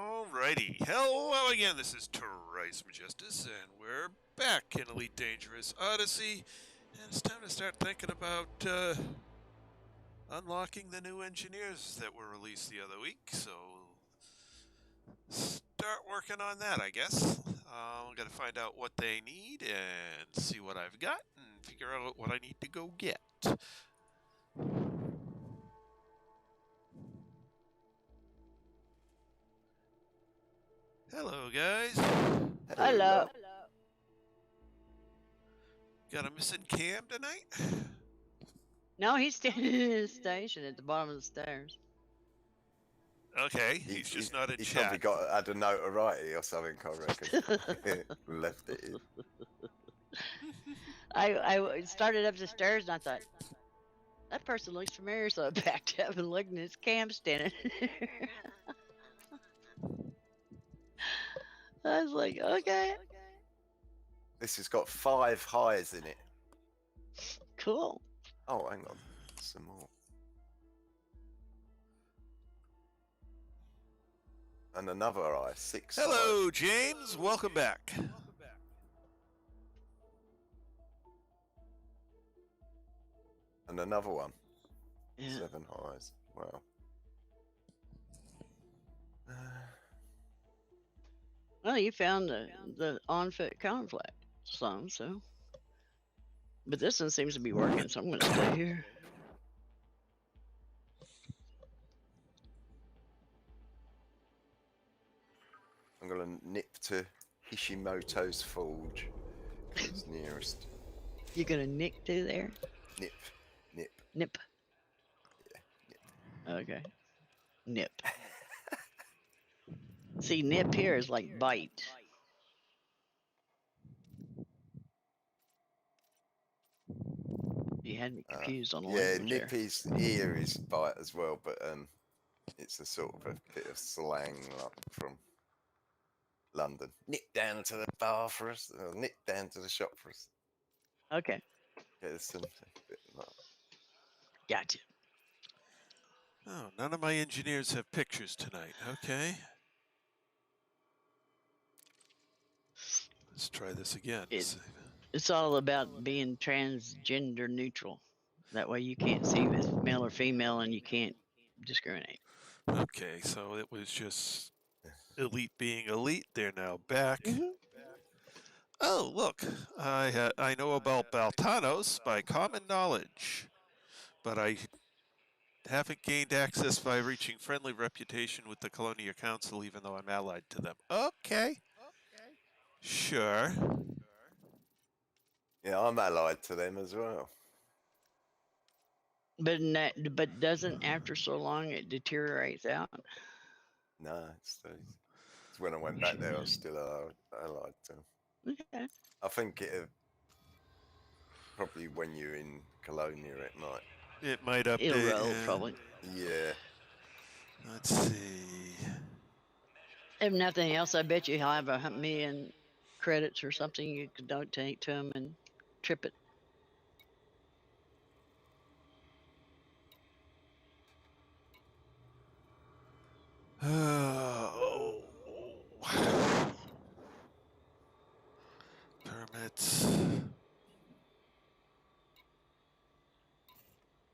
Alrighty, hello again, this is Trice Majestus, and we're back in Elite Dangerous Odyssey, and it's time to start thinking about, unlocking the new engineers that were released the other week, so start working on that, I guess. I'm gonna find out what they need, and see what I've got, and figure out what I need to go get. Hello, guys. Hello. Got a missing Cam tonight? No, he's standing in his station at the bottom of the stairs. Okay, he's just not in He's chat. probably had a notoriety or something, I reckon. Left it in. I started up the stairs and I thought, that person looks familiar, so I backed up and looked, and it's Cam standing there. I was like, okay. This has got 5 highs in it. Cool. Oh, hang on. Some more. And another high, 6 Hello, highs. James. Welcome back. And another one. Yeah. 7 highs. Wow. Well, you found the on-foot conflict song, so. But this one seems to be working, so I'm going to stay here. I'm going to nip to Hishimoto's Forge. It's nearest. You're going to nick to there? Nip. Nip. Yeah, nip. Okay. Nip. See, nip here is like bite. You had me confused on the language nip there. is here is bite as well, but it's a sort of a bit of slang like from London. Nip down to the bar for us, or nip down to the shop for us. Okay. Yeah, something a bit like that. Gotcha. Oh, none of my engineers have pictures tonight. Okay. Let's try this again. It's all about being transgender neutral. That way you can't see if it's male or female and you can't discriminate. Okay, so it was just Elite being Elite. They're now back. Mm-hmm. Oh, look. I know about Baltanos by common knowledge, but I haven't gained access by reaching friendly reputation with the Colonia Council, even though I'm allied to them. Okay. Sure. Yeah, I'm allied to them as well. But doesn't after so long it deteriorates out? No, it's when I went back there, I was still allied to them. Okay. I think probably when you're in Colonia, it might. It might update. It'll roll, probably. Yeah. Let's see. If nothing else, I bet you have 1,000,000 credits or something you could donate to them and trip it. Oh. Permits.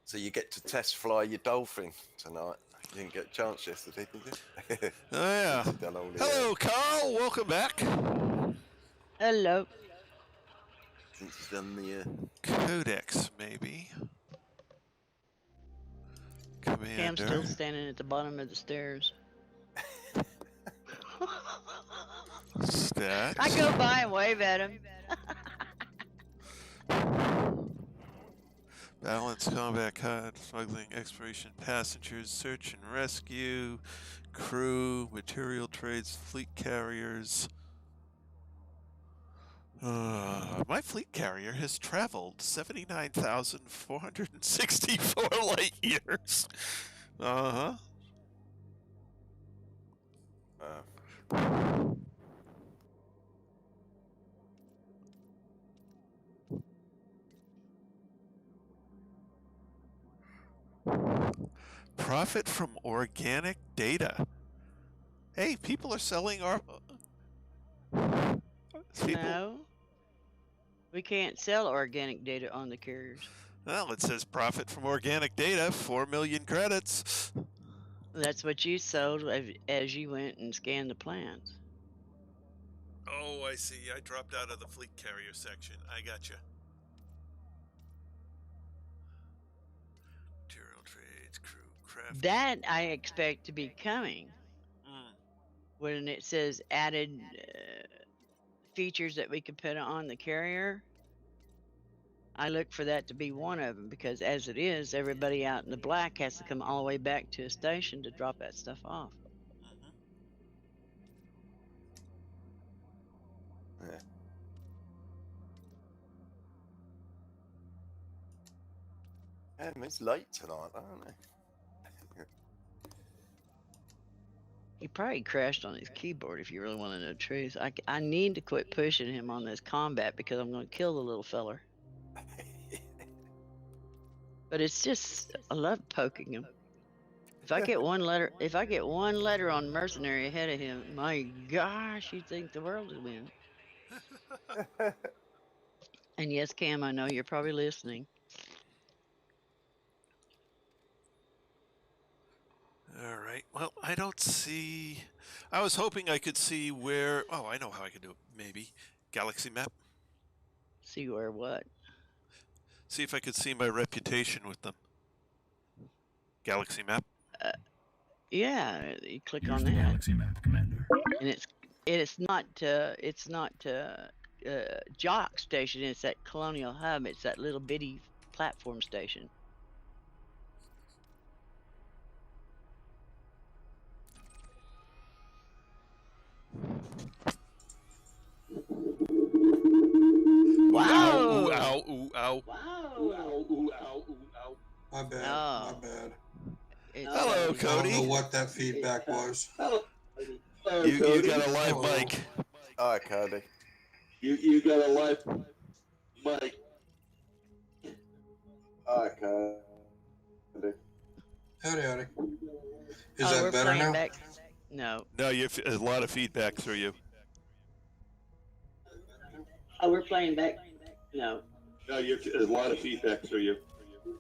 So you get to test fly your dolphin tonight. You didn't get a chance yesterday, did you? Oh, yeah. Hello, Carl. Welcome back. Hello. Since you've done the Codex, maybe. Commander. Cam's still standing at the bottom of the stairs. Stats. I go by and wave at him. Balance, combat, cod, smuggling, exploration, passengers, search and rescue, crew, material trades, fleet carriers. My fleet carrier has traveled 79,464 light years. Uh-huh. Profit from organic data. Hey, people are selling our. People. No. We can't sell organic data on the carriers. Well, it says profit from organic data, 4 million credits. That's what you sold as you went and scanned the plans. Oh, I see. I dropped out of the fleet carrier section. I gotcha. Material trades, crew, craft. That I expect to be coming Mm. when it says added features that we could put on the carrier. I look for that to be one of them because as it is, everybody out in the black has to come all the way back to a station to drop that stuff off. Yeah. It's late tonight, aren't it? He probably crashed on his keyboard if you really want to know the truth. I need to quit pushing him on this combat because I'm going to kill the little feller. But it's just, I love poking him. If I get one letter on mercenary ahead of him, my gosh, you'd think the world would win. And yes, Cam, I know you're probably listening. All right. Well, I don't see. I was hoping I could see where. Oh, I know how I can do it. Maybe galaxy map. See where what? See if I could see my reputation with them. Galaxy map. Yeah, you click Here's on the that, galaxy map, Commander. and it's not Jock Station. It's that Colonial Hub. It's that little bitty platform station. Wow! Ooh, ow, ooh, ow. Wow! Ooh, ow, ooh, ow, ooh, ow. My bad. Oh. My bad. Hello, I don't Cody. know what that feedback was. Hello, You Cody. got a live Hello. mic. Hi, Cody. You got a live mic. Hi, Cody. Howdy, howdy. Is Oh, that we're better playing now? back. No. No, you have a lot of feedback through you. Oh, we're playing back. No. No, there's a lot of feedback through you.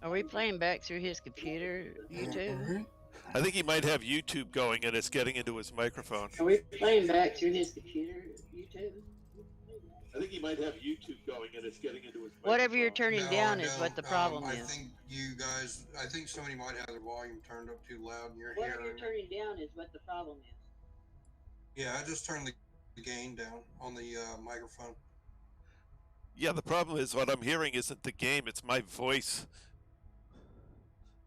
Are we playing back through his computer, YouTube? Alright. I think he might have YouTube going and it's getting into his microphone. Are we playing back through his computer, YouTube? I think he might have YouTube going and it's getting into his Whatever you're microphone. turning No, down I is what don't. the problem I is. think you guys, I think somebody might have their volume turned up too loud in your Whatever hearing. you're turning down is what the problem is. Yeah, I just turned the gain down on the microphone. Yeah, the problem is what I'm hearing isn't the game, it's my voice.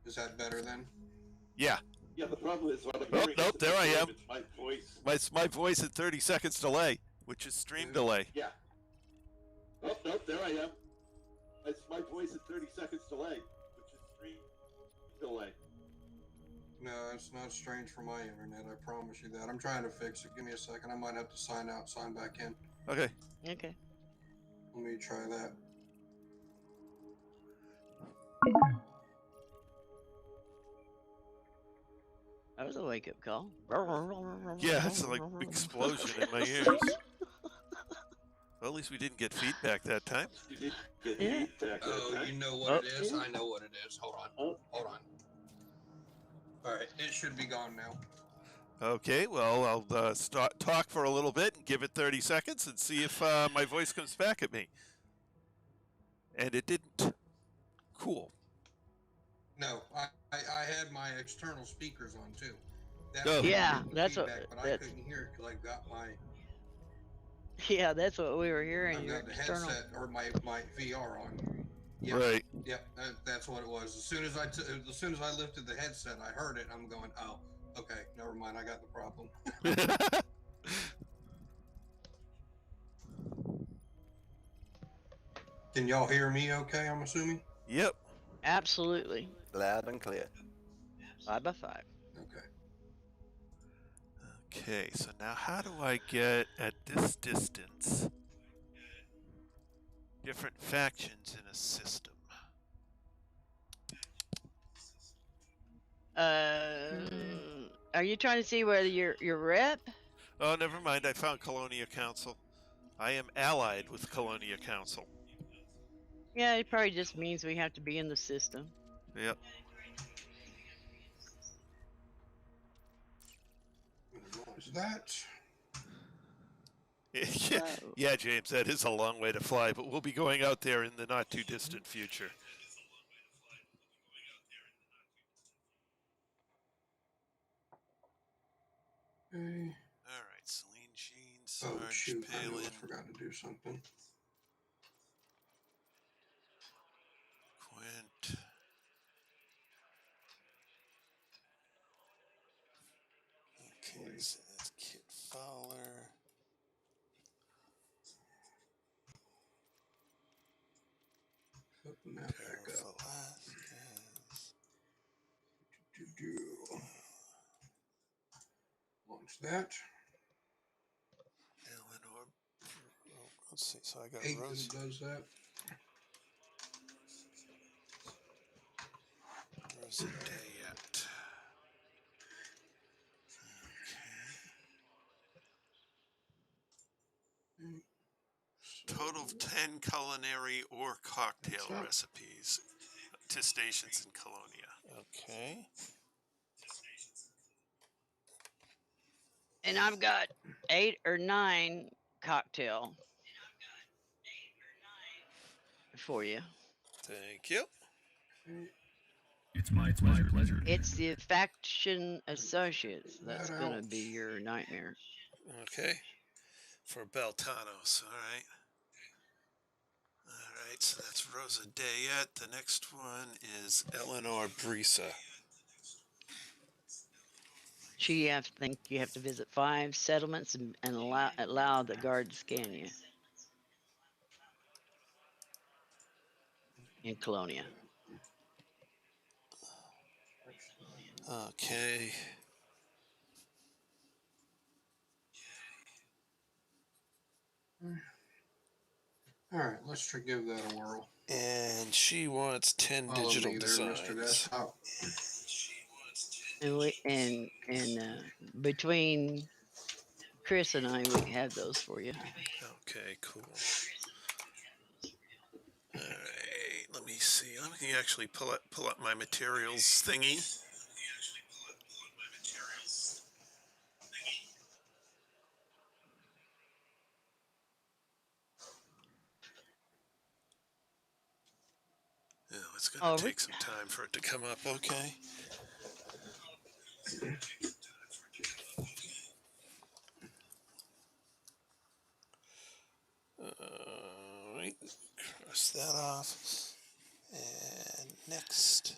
Is that better then? Yeah. Yeah, the problem is what I'm Oh, hearing. no, isn't there the I game, am. It's my voice. It's my voice at 30 seconds delay, which is stream delay. Yeah. Oh, no, there I am. It's my voice at 30 seconds delay, which is stream delay. No, it's not strange for my internet. I promise you that. I'm trying to fix it. Give me a second. I might have to sign out, sign back in. Okay. Okay. Let me try that. That was a wake-up call. Yeah, it's like big explosion in my ears. Well, at least we didn't get feedback that time. You did get Yeah. feedback. Oh, okay? you know what it is? I know what it is. Hold on. Hold on. Alright, it should be gone now. Okay, well, I'll talk for a little bit and give it 30 seconds and see if my voice comes back at me. And it didn't. Cool. No, I had my external speakers on too. That Oh. was Yeah, getting that's what- feedback, but I that's- couldn't hear it because I got my Yeah, that's what we were hearing. I've Your got the external. headset or my VR on. Yep, Right. Yep, that's what it was. As soon as I lifted the headset, I heard it. I'm going, oh, okay, never mind. I got the problem. Can y'all hear me? Okay, I'm assuming. Yep. Absolutely. Loud and clear. 5x5. Okay. Okay, so now how do I get at this distance different factions in a system? Are you trying to see whether your rep? Oh, never mind. I found Colonia Council. I am allied with Colonia Council. Yeah, it probably just means we have to be in the system. Yep. Minimize that. Yeah, yeah, James, that is a long way to fly, but we'll be going out there in the not too distant future. Okay. All right, Celine Jean, Oh Sarge, shoot! I knew I Palin, forgot to do something. Quint. Okay, so that's Kit Fowler. Open that back Pedro up. Velasquez. Launch that. Eleanor. Oh, let's see. So I got Hate that Rose. it does that. Rosa Dayette. Okay. Total of 10 culinary or cocktail recipes to stations in Colonia. Okay. And I've got 8 or 9 cocktail for you. Thank you. It's my pleasure. It's the faction associates that's going to be your nightmare. Okay. For Beltanos. All right. All right. So that's Rosa Dayette. The next one is Eleanor Brisa. I think you have to visit 5 settlements and allow the guard to scan you in Colonia. Okay. All right, let's give that a whirl. And she wants 10 Follow digital me there, designs. Mr. Desktop. And between Chris and I, we have those for you. Okay, cool. All right, let me see. Let me actually pull up my materials thingy. Oh, it's going to take some time for it to come up. Okay. All right, cross that off. And next.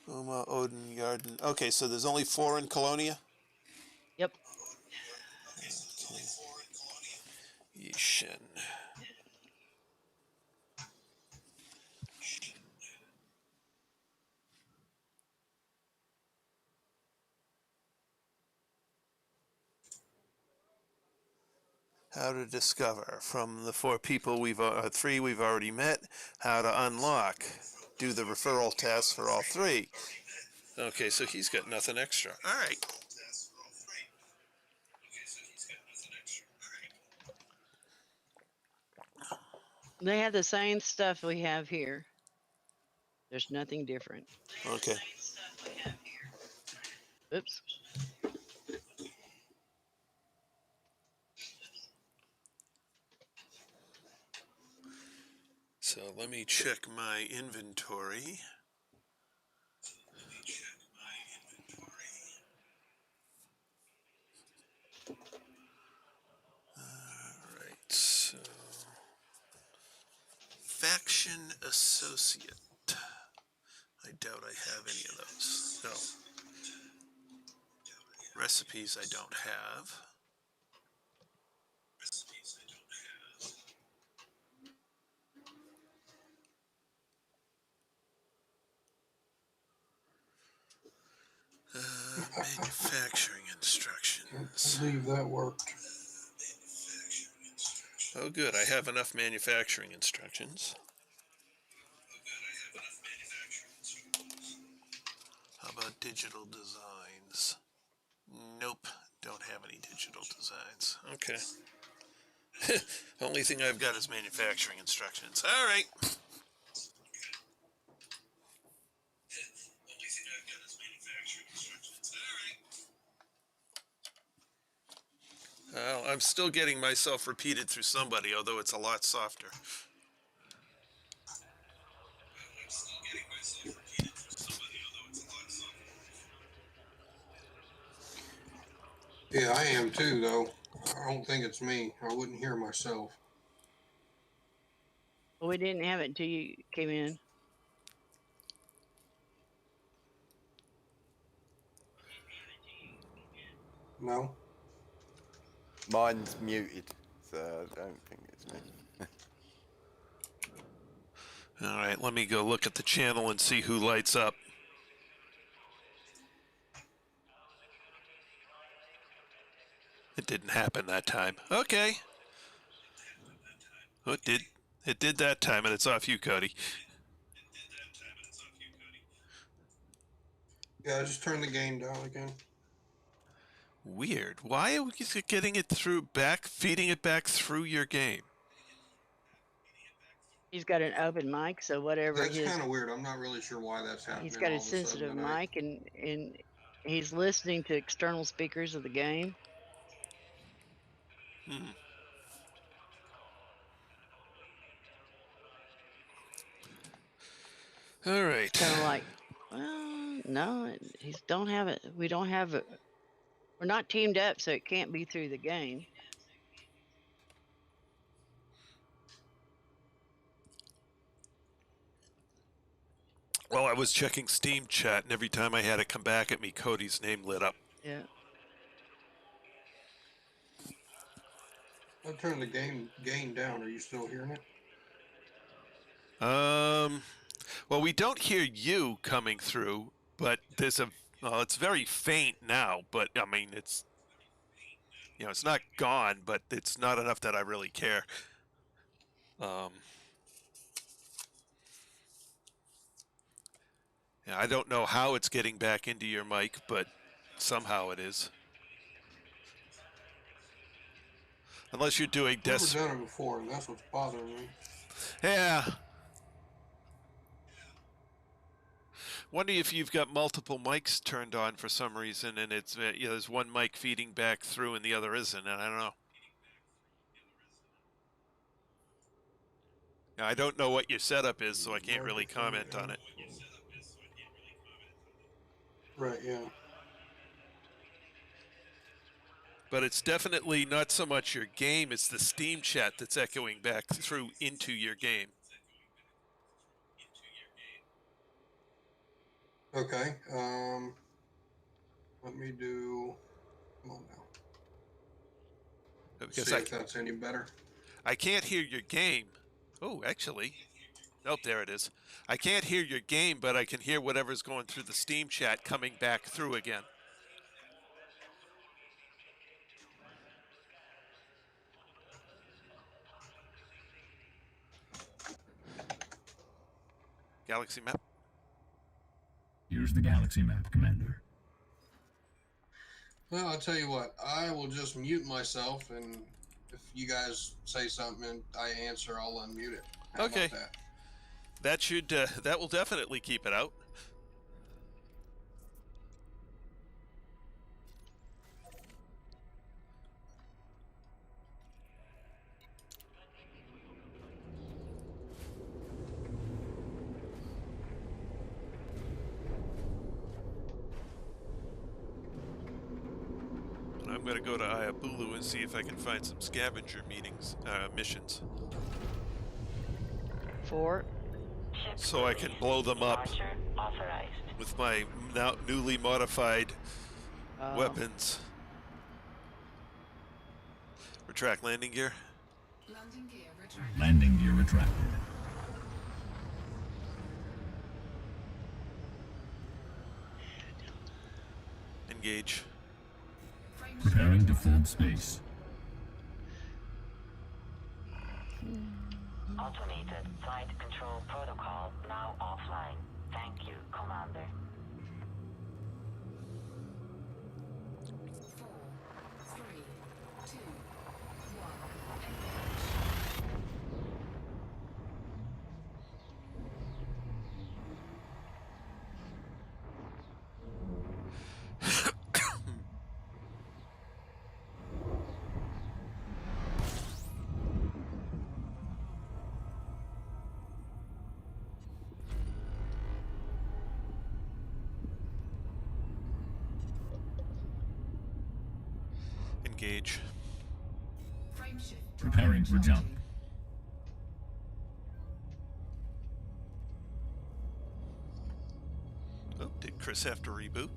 Uma, Odin, Yarden. Okay, so there's only 4 in Colonia? Yep. Okay. Yishin. How to discover from the 4 people 3 we've already met. How to unlock. Do the referral test for all 3. Okay, so he's got nothing extra. All right. They have the same stuff we have here. There's nothing different. Okay. Oops. So let me check my inventory. All right, so faction associate. I doubt I have any of those. No. Recipes I don't have. Manufacturing instructions. I believe that worked. Oh, good. I have enough manufacturing instructions. digital designs. Nope, don't have any digital designs. Okay. Only thing I've got is manufacturing instructions. All right. Well, I'm still getting myself repeated through somebody, although it's a lot softer. Yeah, I am too, though. I don't think it's me. I wouldn't hear myself. Well, we didn't have it until you came in. No? Mine's muted, so I don't think it's me. All right, let me go look at the channel and see who lights up. It didn't happen that time. Okay. Oh, it did. It did that time, and it's off you, Cody. Yeah, I just turned the game down again. Weird. Why are we getting it through feeding it back through your game? He's got an open mic, so whatever That's his kind of weird. I'm not really sure why that's happening. he's got all a of a sudden sensitive tonight. mic, and he's listening to external speakers of the game. Hmm. All right. Kind of like, well, no, he's don't have it. We don't have it. We're not teamed up, so it can't be through the game. Well, I was checking Steam chat, and every time I had it come back at me, Cody's name lit up. Yeah. I turned the gain down. Are you still hearing it? Well, we don't hear you coming through, but there's a. Well, it's very faint now, but I mean, it's. It's not gone, but it's not enough that I really care. Yeah, I don't know how it's getting back into your mic, but somehow it is. Unless you're doing I've never done it before, and that's what's bothering me. Yeah. Wonder if you've got multiple mics turned on for some reason, and it's there's one mic feeding back through and the other isn't, and I don't know. I don't know what your setup is, so I can't really comment on it. Right, yeah. But it's definitely not so much your game, it's the Steam chat that's echoing back through into your game. Okay. Let me do. Come on now. Because See if that's any better. I can't hear your game. Oh, actually. Nope, there it is. I can't hear your game, but I can hear whatever's going through the Steam chat coming back through again. Galaxy map? Here's the galaxy map, Commander. Well, I'll tell you what. I will just mute myself, and if you guys say something and I answer, I'll unmute it. How Okay. about that? That should that will definitely keep it out. I'm going to go to Ayabulu and see if I can find some scavenger missions. So I can blow them up with my now newly modified weapons. Retract landing gear. Landing gear retracted. Engage. Preparing to fold space. Automated flight control protocol now offline. Thank you, Commander. Engage. Preparing for jump. Oh, did Chris have to reboot?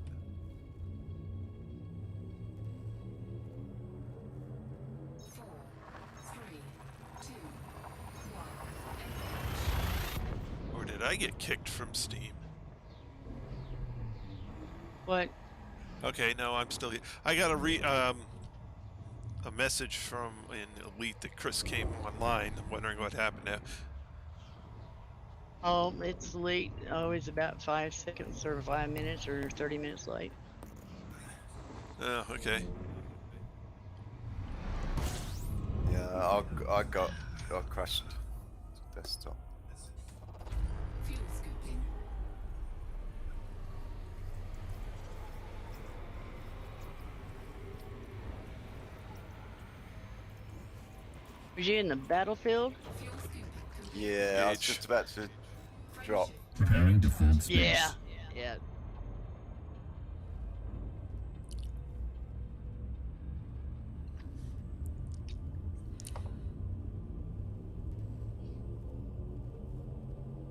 Or did I get kicked from Steam? What? Okay, no, I'm still here. I got a message from in Elite that Chris came online. I'm wondering what happened now. Oh, it's late. Always about 5 seconds or 5 minutes or 30 minutes late. Oh, okay. Yeah, I crashed desktop. Fuel scooping. Was you in the battlefield? Fuel scooping complete. Yeah, I was Engage. just about to drop. Preparing to fold space. Yeah. Yeah.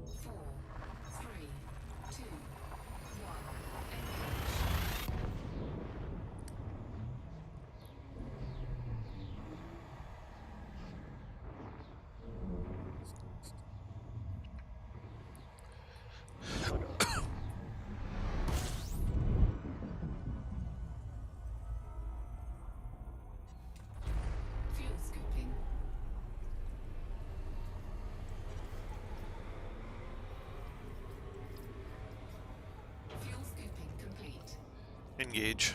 Four, three, two, one. Fuel scooping. Fuel scooping complete. Engage.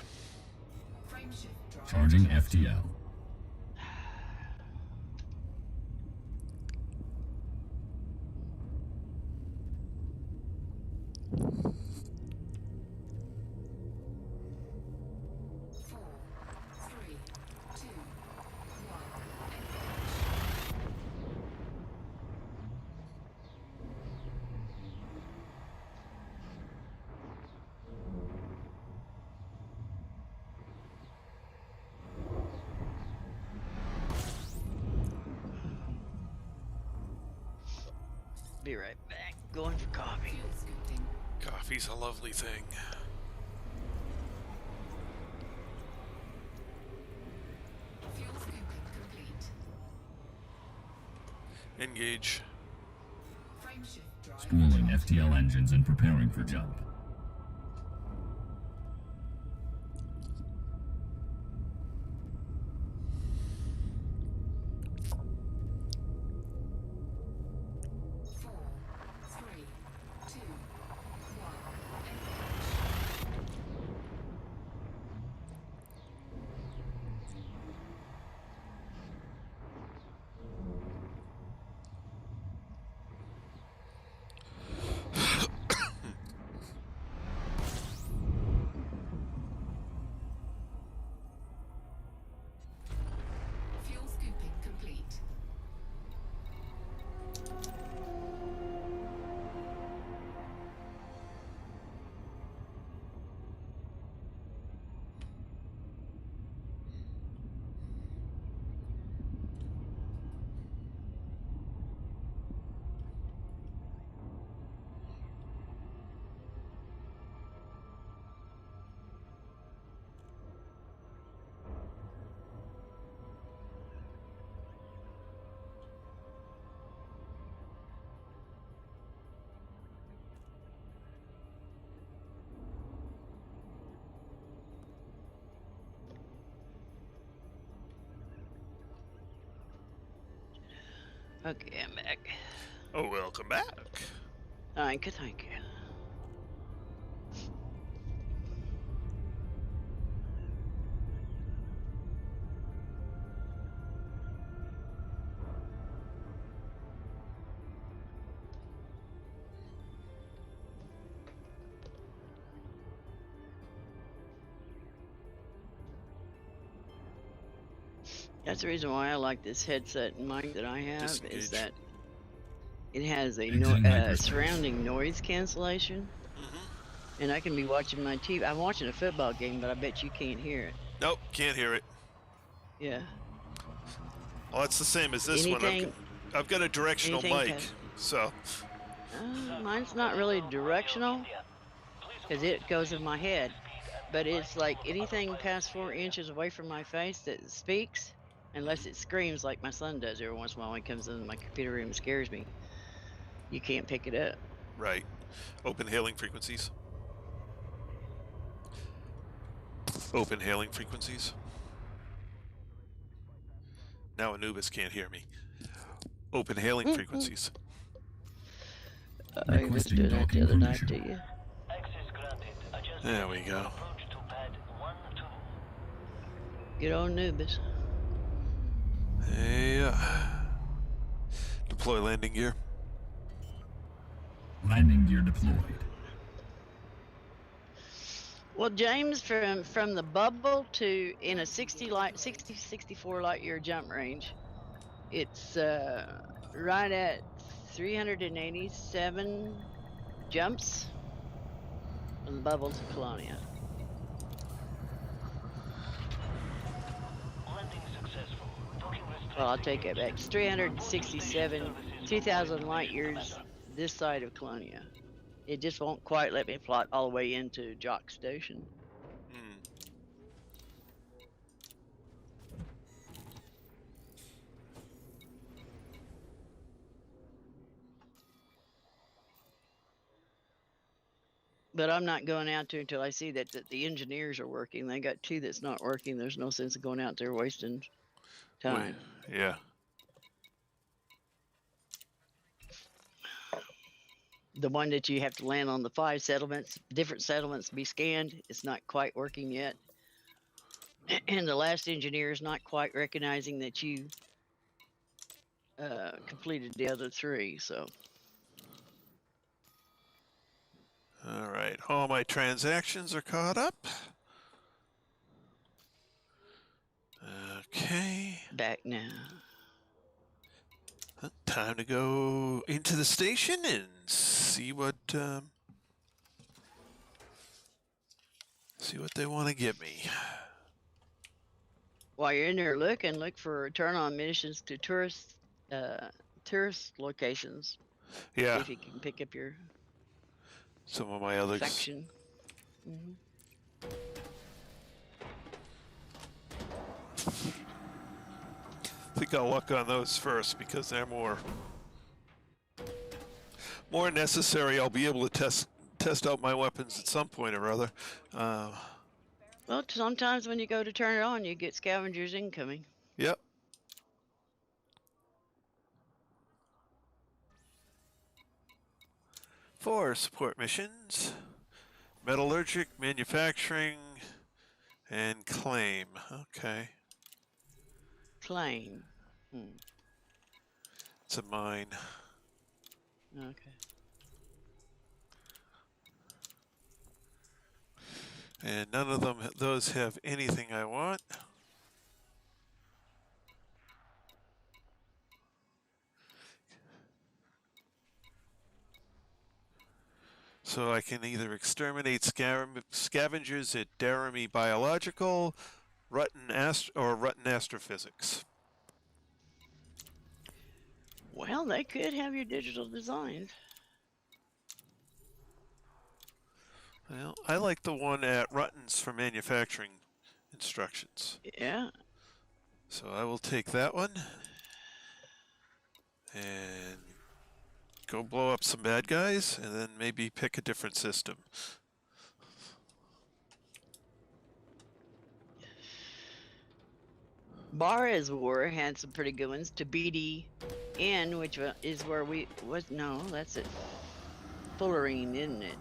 Frameshift drive. Charging FTL. Four, three, two, one. Be right back. Going for coffee. Fuel scooping. Coffee's a lovely thing. Fuel scooping complete. Engage. Frameshift drive. Spooling FTL engines and preparing for jump. Four, three, two, one. Fuel scooping complete. Okay, I'm back. Oh, welcome back. Thank you, thank you. That's the reason why I like this headset and mic that I have, Disengage. is that it has a Exiting hyperspace. surrounding noise cancellation, and I can be watching my TV. I'm watching a football game, but I bet you can't hear it. Nope, can't hear it. Yeah. Well, it's the same as this one. Anything. I've got a directional Anything mic, so mine's not really directional because it goes in my head, but it's like anything past 4 inches away from my face that speaks, unless it screams like my son does every once in a while when he comes in my computer room and scares me. You can't pick it up. right. Open hailing frequencies. Open hailing frequencies. Now Anubis can't hear me. Open hailing frequencies. I was doing that the other night to you. There we go. Get on Nubis. Hey, deploy landing gear. Landing gear deployed. Well, James, from the bubble to in a 64 light year jump range, it's right at 387 jumps from the bubble to Colonia. Well, I'll take it back. It's 367, 2,000 light years this side of Colonia. It just won't quite let me plot all the way into Jock Station. Hmm. But I'm not going out there until I see that the engineers are working. They got 2 that's not working. There's no sense of going out there wasting time. Yeah. The one that you have to land on the 5 settlements, different settlements to be scanned, it's not quite working yet. And the last engineer is not quite recognizing that you completed the other 3. So, All right. All my transactions are caught up. Okay. back now. Time to go into the station and see what they want to give me. While you're in there looking, look for turn on missions to tourist locations. See Yeah. if you can pick up your Some of my other faction. Mm-hmm. I think I'll look on those first because they're more necessary. I'll be able to test out my weapons at some point or other. Well, sometimes when you go to turn it on, you get scavengers incoming. Yep. For support missions, metallurgic, manufacturing, and claim. Okay. Claim. It's a mine. Okay. And none of those have anything I want. So I can either exterminate scavengers at Daramy Biological, Rutten Astrophysics. Well, they could have your digital designs. Well, I like the one at Rutten's for manufacturing instructions. Yeah. So I will take that one and go blow up some bad guys and then maybe pick a different system. Barra's War had some pretty good ones. To BDN, which is where we was. No, that's at Fullerene, isn't it?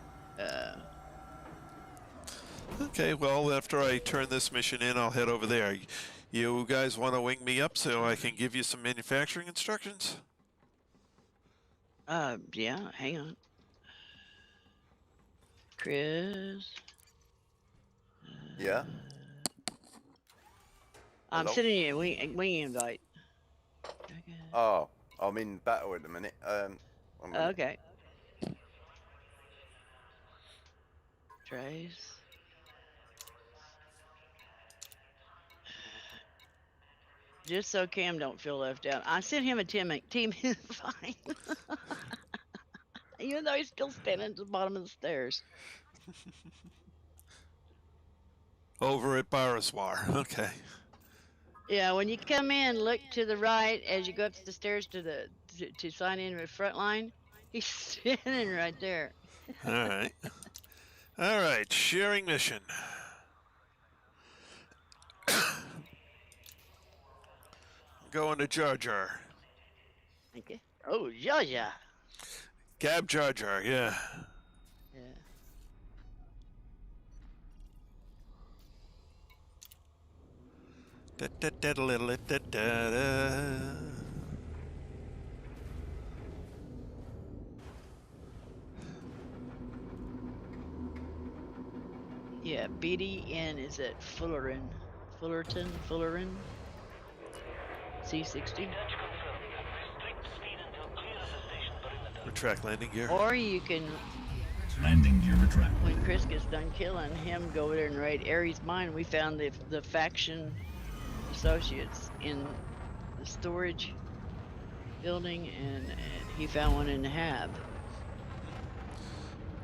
Okay, well, after I turn this mission in, I'll head over there. You guys want to wing me up so I can give you some manufacturing instructions? Yeah, hang on. Chris. Yeah. I'm Hello? sending you a wing invite. Okay. Oh, I'm in battle at the minute. 1 minute. Okay. Trace. just so Cam don't feel left out. I sent him a team invite, even though he's still standing at the bottom of the stairs. Over at Baraswar. Okay. Yeah, when you come in, look to the right as you go up the stairs to sign in with Frontline. He's standing right there. All right. All right. Sharing mission. Going to Jar Jar. Okay. Oh, yeah. Gab Jar Jar, yeah. Yeah. Da, da, da, da, da, da, da, da. Yeah, BDN is at Fullerton. C60. Retract landing gear. Or you can, Landing gear retracted. when Chris gets done killing him, go over there and raid Ares' mine. We found the faction associates in the storage building, and he found one in the hab.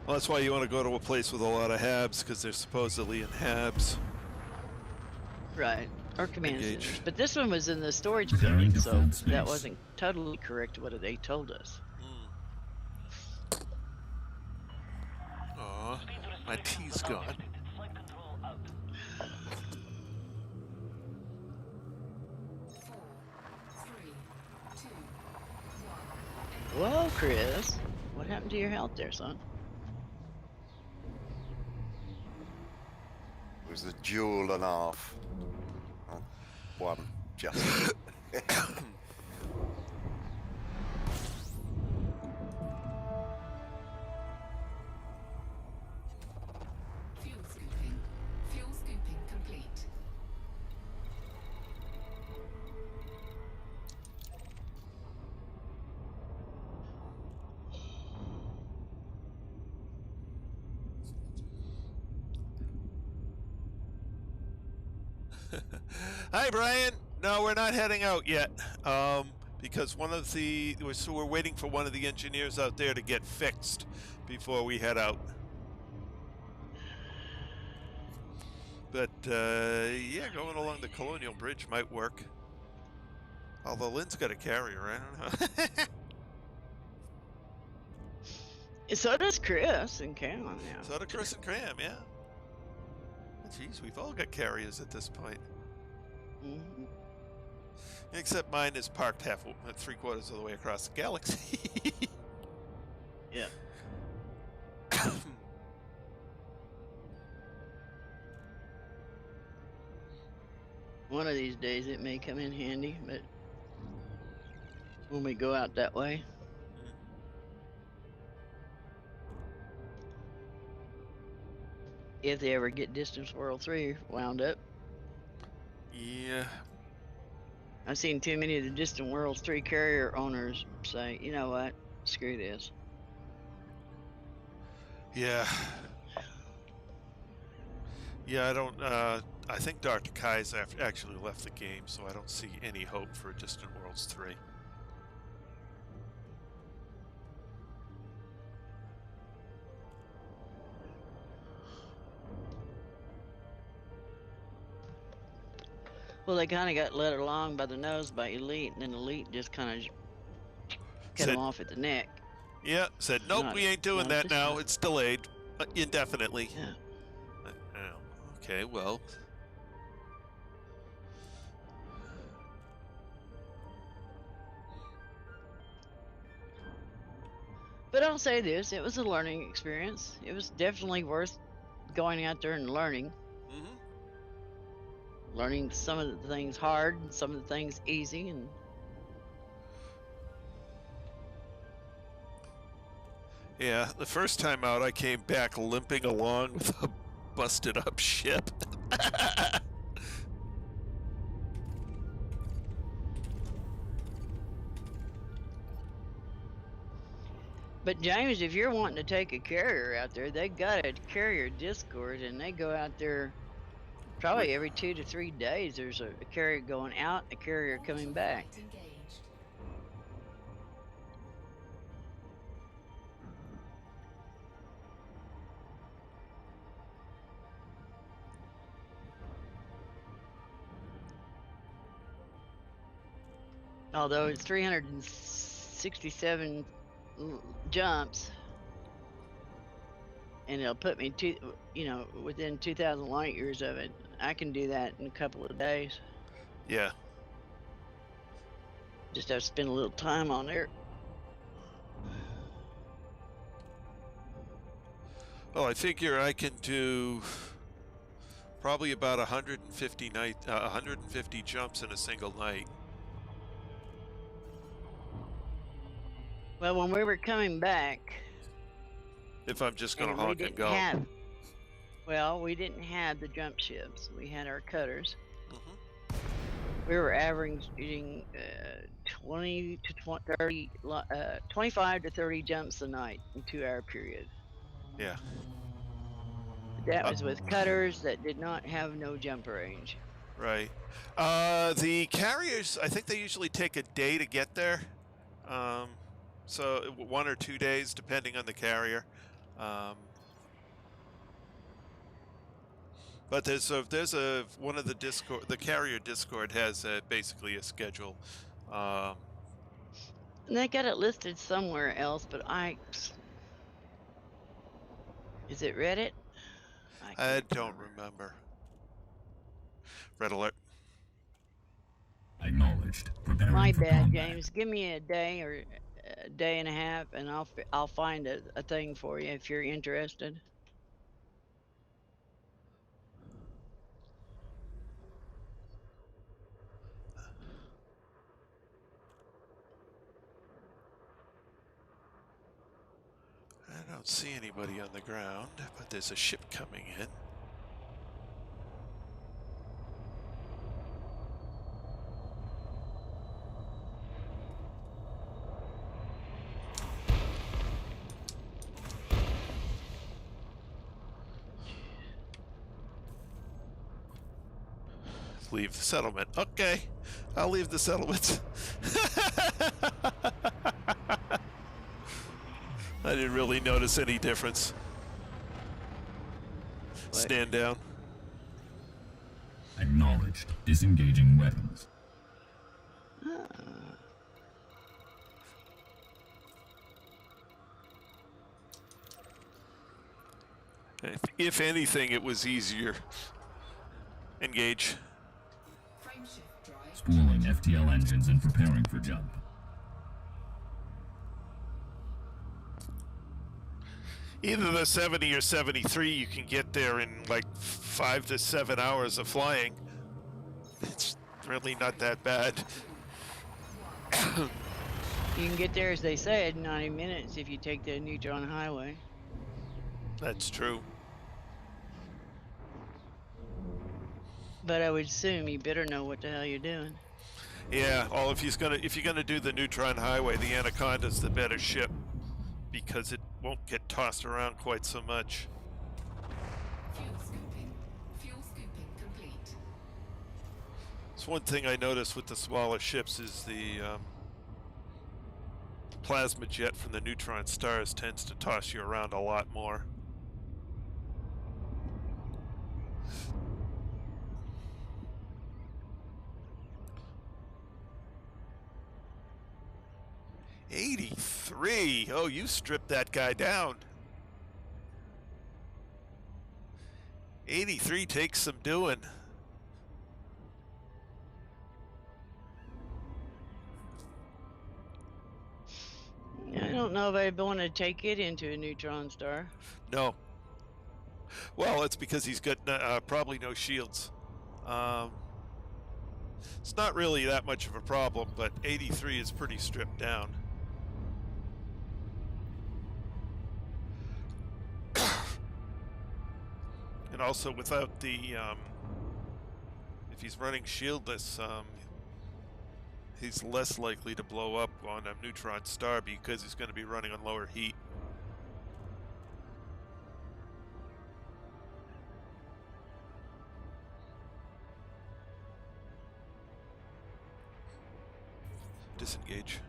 Well, that's why you want to go to a place with a lot of habs, because they're supposedly in habs. Right. Or command Engage. centers. But this one was in the storage Preparing building, so defense that space. wasn't totally correct what they told us. Aw, my tea's gone. Whoa, Chris. What happened to your health there, son? It was a duel and a half. One, just. Fuel scooping complete. Hi, Brian. No, we're not heading out yet. Because we're waiting for one of the engineers out there to get fixed before we head out. But yeah, going along the Colonial Bridge might work. Although Lynn's got a carrier, I don't know. So does Chris and Cam now. So do Chris and Cram, yeah. Jeez, we've all got carriers at this point. Mhm. Except mine is parked 3/4 of the way across the galaxy. Yeah. One of these days it may come in handy, but when we go out that way. If they ever get Distance World 3 wound up. Yeah. I've seen too many of the Distant Worlds 3 carrier owners say, you know what, screw this. Yeah. Yeah, I don't, I think Dr. Kai's actually left the game, so I don't see any hope for Distant Worlds 3. Well, they kind of got led along by the nose by Elite, and then Elite just kind of cut Said- them off at the neck. Yeah, said, nope, Not- we ain't doing not that this now. time. It's delayed indefinitely. Yeah. Okay, well. But I'll say this, it was a learning experience. It was definitely worth going out there and learning. Learning some of the things hard and some of the things easy, and Yeah, the first time out, I came back limping along with a busted up ship. but James, if you're wanting to take a carrier out there, they got a carrier Discord, and they go out there Probably every 2 to 3 days, there's a carrier going out, a carrier coming back. Flight engaged. Although it's 367 jumps, and it'll put me within 2,000 light years of it. I can do that in a couple of days. Yeah. Just have to spend a little time on there. Well, I figure I can do probably about 150 jumps in a single night. Well, when we were coming back, If I'm just going to and we honk and didn't go. have, well, we didn't have the jump ships. We had our cutters. Mhm. We were averaging 20 to 30, 25 to 30 jumps a night in 2-hour period. Yeah. That was with cutters that did not have no jump range. Right. The carriers, I think they usually take a day to get there. So 1 or 2 days, depending on the carrier. But there's one of the carrier Discord has basically a schedule. And they got it listed somewhere else, but is it Reddit? I can't don't remember. Red alert. Acknowledged. Preparing My for bad, combat. James. Give me a day or a day and a half, and I'll find a thing for you if you're interested. I don't see anybody on the ground, but there's a ship coming in. Leave the settlement. Okay, I'll leave the settlement. I didn't really notice any difference. What? Stand down. Acknowledged. Disengaging weapons. If anything, it was easier. Engage. Frameshift drive. Spooling FTL engines and preparing for jump. Either the 70 or 73, you can get there in like 5 to 7 hours of flying. It's really not that bad. You can get there, as they said, in 90 minutes if you take the neutron highway. That's true. But I would assume you better know what the hell you're doing. Yeah, well, if you're gonna do the neutron highway, the Anaconda's the better ship because it won't get tossed around quite so much. Fuel scooping. Fuel scooping complete. It's one thing I noticed with the smaller ships is the plasma jet from the neutron stars tends to toss you around a lot more. '83. Oh, you stripped that guy down. 83 takes some doing. I don't know if I'd want to take it into a neutron star. No. Well, it's because he's got probably no shields. It's not really that much of a problem, but 83 is pretty stripped down. And also without the, if he's running shieldless, he's less likely to blow up on a neutron star because he's going to be running on lower heat. Disengage.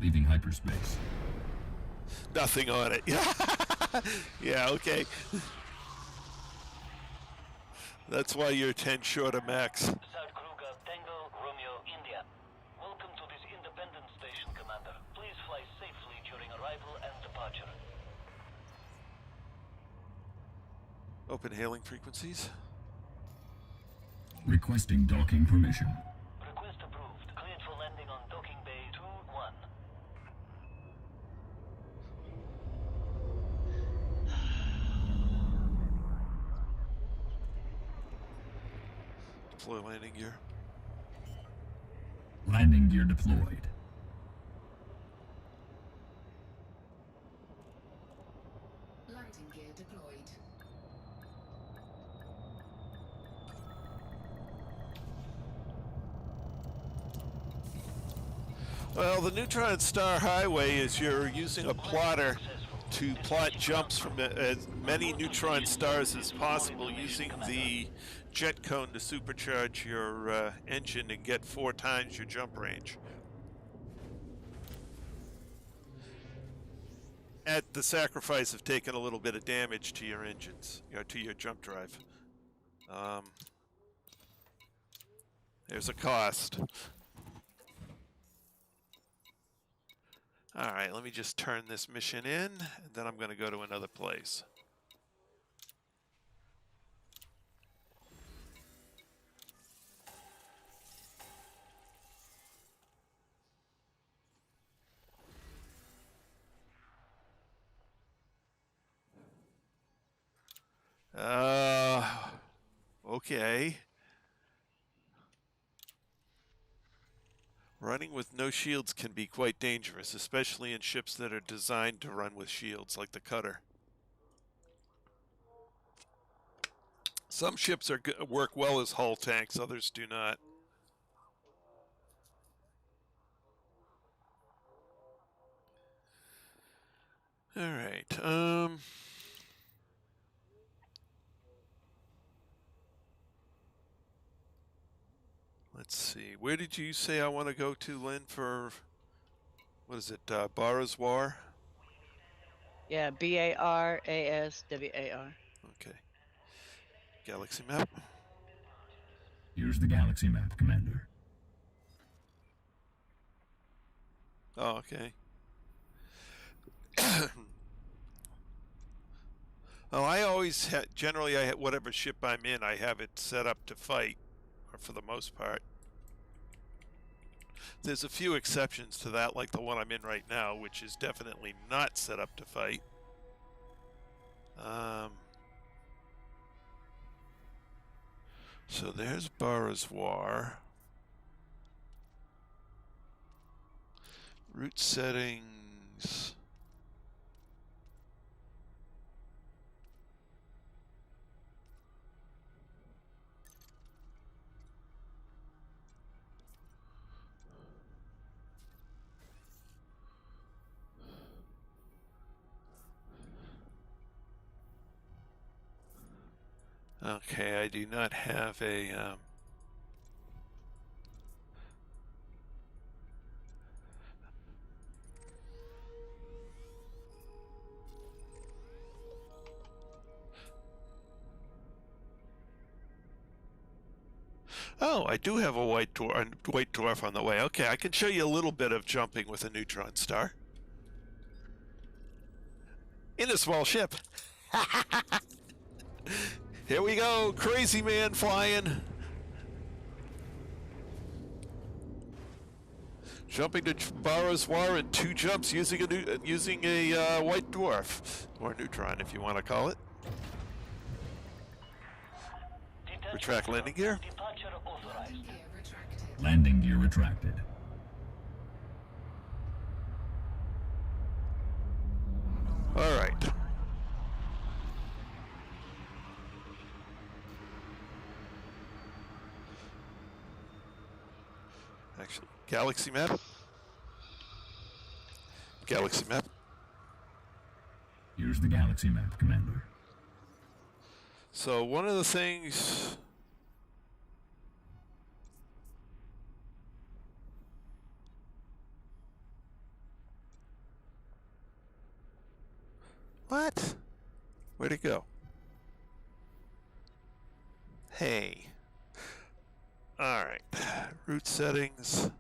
Leaving hyperspace. Nothing on it. Yeah, okay. That's why you're 10 short of max. South Kruger, Tango, Romeo, India. Welcome to this independent station, Commander. Please fly safely during arrival and departure. Open hailing frequencies. Requesting docking permission. Request approved. Cleared for landing on docking bay 2-1. Deploy landing gear. Landing gear deployed. Landing gear deployed. Well, the neutron star highway is you're using a plotter to plot jumps from as many neutron stars as possible using the jet cone to supercharge your engine and get 4 times your jump range. At the sacrifice of taking a little bit of damage to your engines, to your jump drive. There's a cost. All right, let me just turn this mission in, and then I'm going to go to another place. Okay. Running with no shields can be quite dangerous, especially in ships that are designed to run with shields, like the cutter. Some ships work well as hull tanks, others do not. All right. Let's see. Where did you say I want to go to, Lynn, for, what is it, Baraswar? Yeah, Baraswar. Okay. Galaxy map. Here's the galaxy map, Commander. Oh, okay. Well, I always generally whatever ship I'm in, I have it set up to fight, or for the most part. There's a few exceptions to that, like the one I'm in right now, which is definitely not set up to fight. So there's Baraswar. Route settings. Okay, I do not have a Oh, I do have a white dwarf on the way. Okay, I can show you a little bit of jumping with a neutron star. In a small ship. Here we go, crazy man flying. Jumping to Baraswar in 2 jumps using a white dwarf, or neutron if you want to call it. Retract landing gear. Departure authorized. Landing gear retracted. Landing gear retracted. All right. Actually, galaxy map. Galaxy map. Here's the galaxy map, Commander. So one of the things What? Where'd it go? Hey. Alright. Route settings.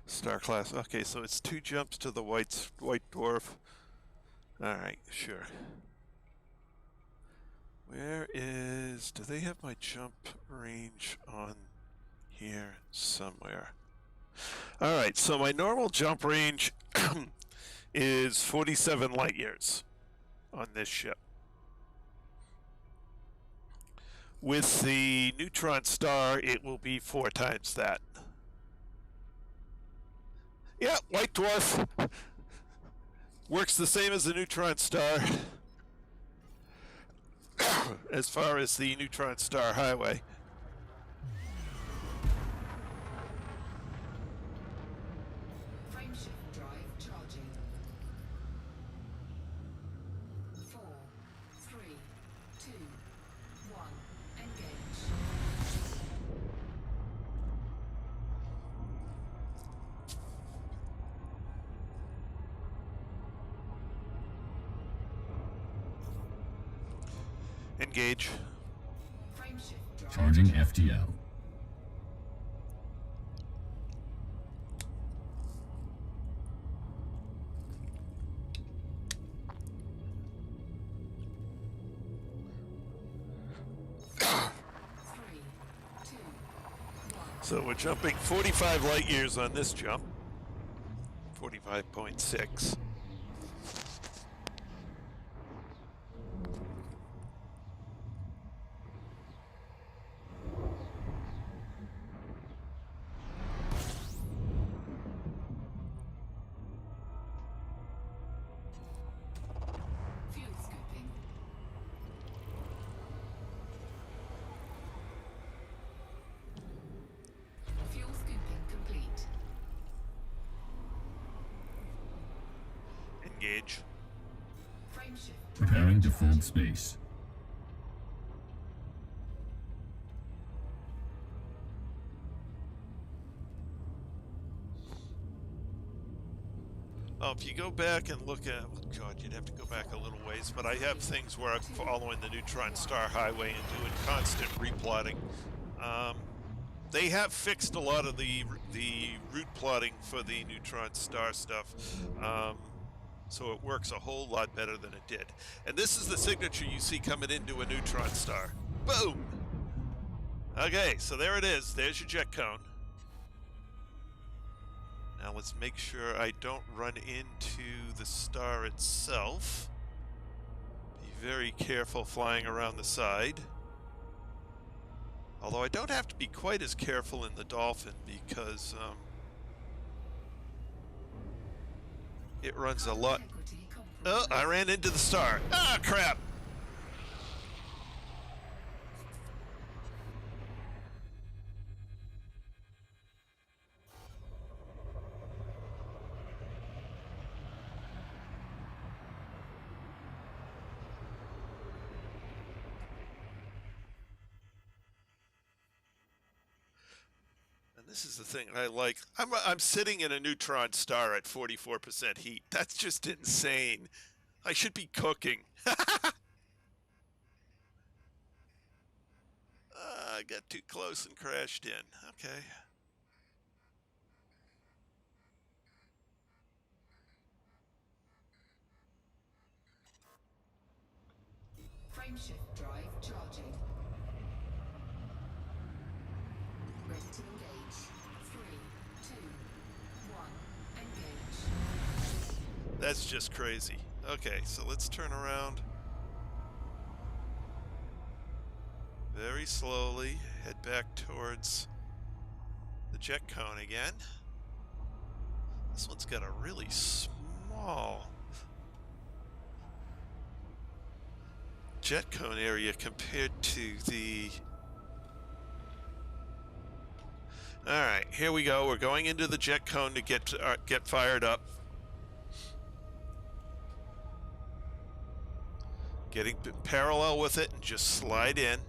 Star class. Okay, so it's 2 jumps to the white dwarf. Alright, sure. Where is... Do they have my jump range on here somewhere? Alright, so my normal jump range is 47 light years on this ship. With the neutron star, it will be 4 times that. Yeah, white dwarf works the same as the neutron star as far as the neutron star highway. Frameshift drive charging. 4, 3, 2, 1. Engage. Engage. Frameshift drive Charging FTL. So we're jumping 45 light years on this jump. 45.6. Fuel scooping. Fuel scooping complete. Engage. Frameshift Preparing to fold space. Oh, if you go back and look at, oh God, you'd have to go back a little ways, but I have things where I'm following the neutron star highway and doing constant replotting. They have fixed a lot of the route plotting for the neutron star stuff, so it works a whole lot better than it did. And this is the signature you see coming into a neutron star. Boom! Okay, so there it is. There's your jet cone. Now let's make sure I don't run into the star itself. Be very careful flying around the side. Although I don't have to be quite as careful in the Dolphin because it runs a lot. Oh, I ran into the star. Ah, crap! This is the thing I like. I'm sitting in a neutron star at 44% heat. That's just insane. I should be cooking. I got too close and crashed in. Okay. Frameshift drive charging. Ready to engage. 3, 2, 1. Engage. That's just crazy. Okay, so let's turn around. Very slowly, head back towards the jet cone again. This one's got a really small jet cone area compared to the... Alright, here we go. We're going into the jet cone to get fired up. Getting parallel with it and just slide in.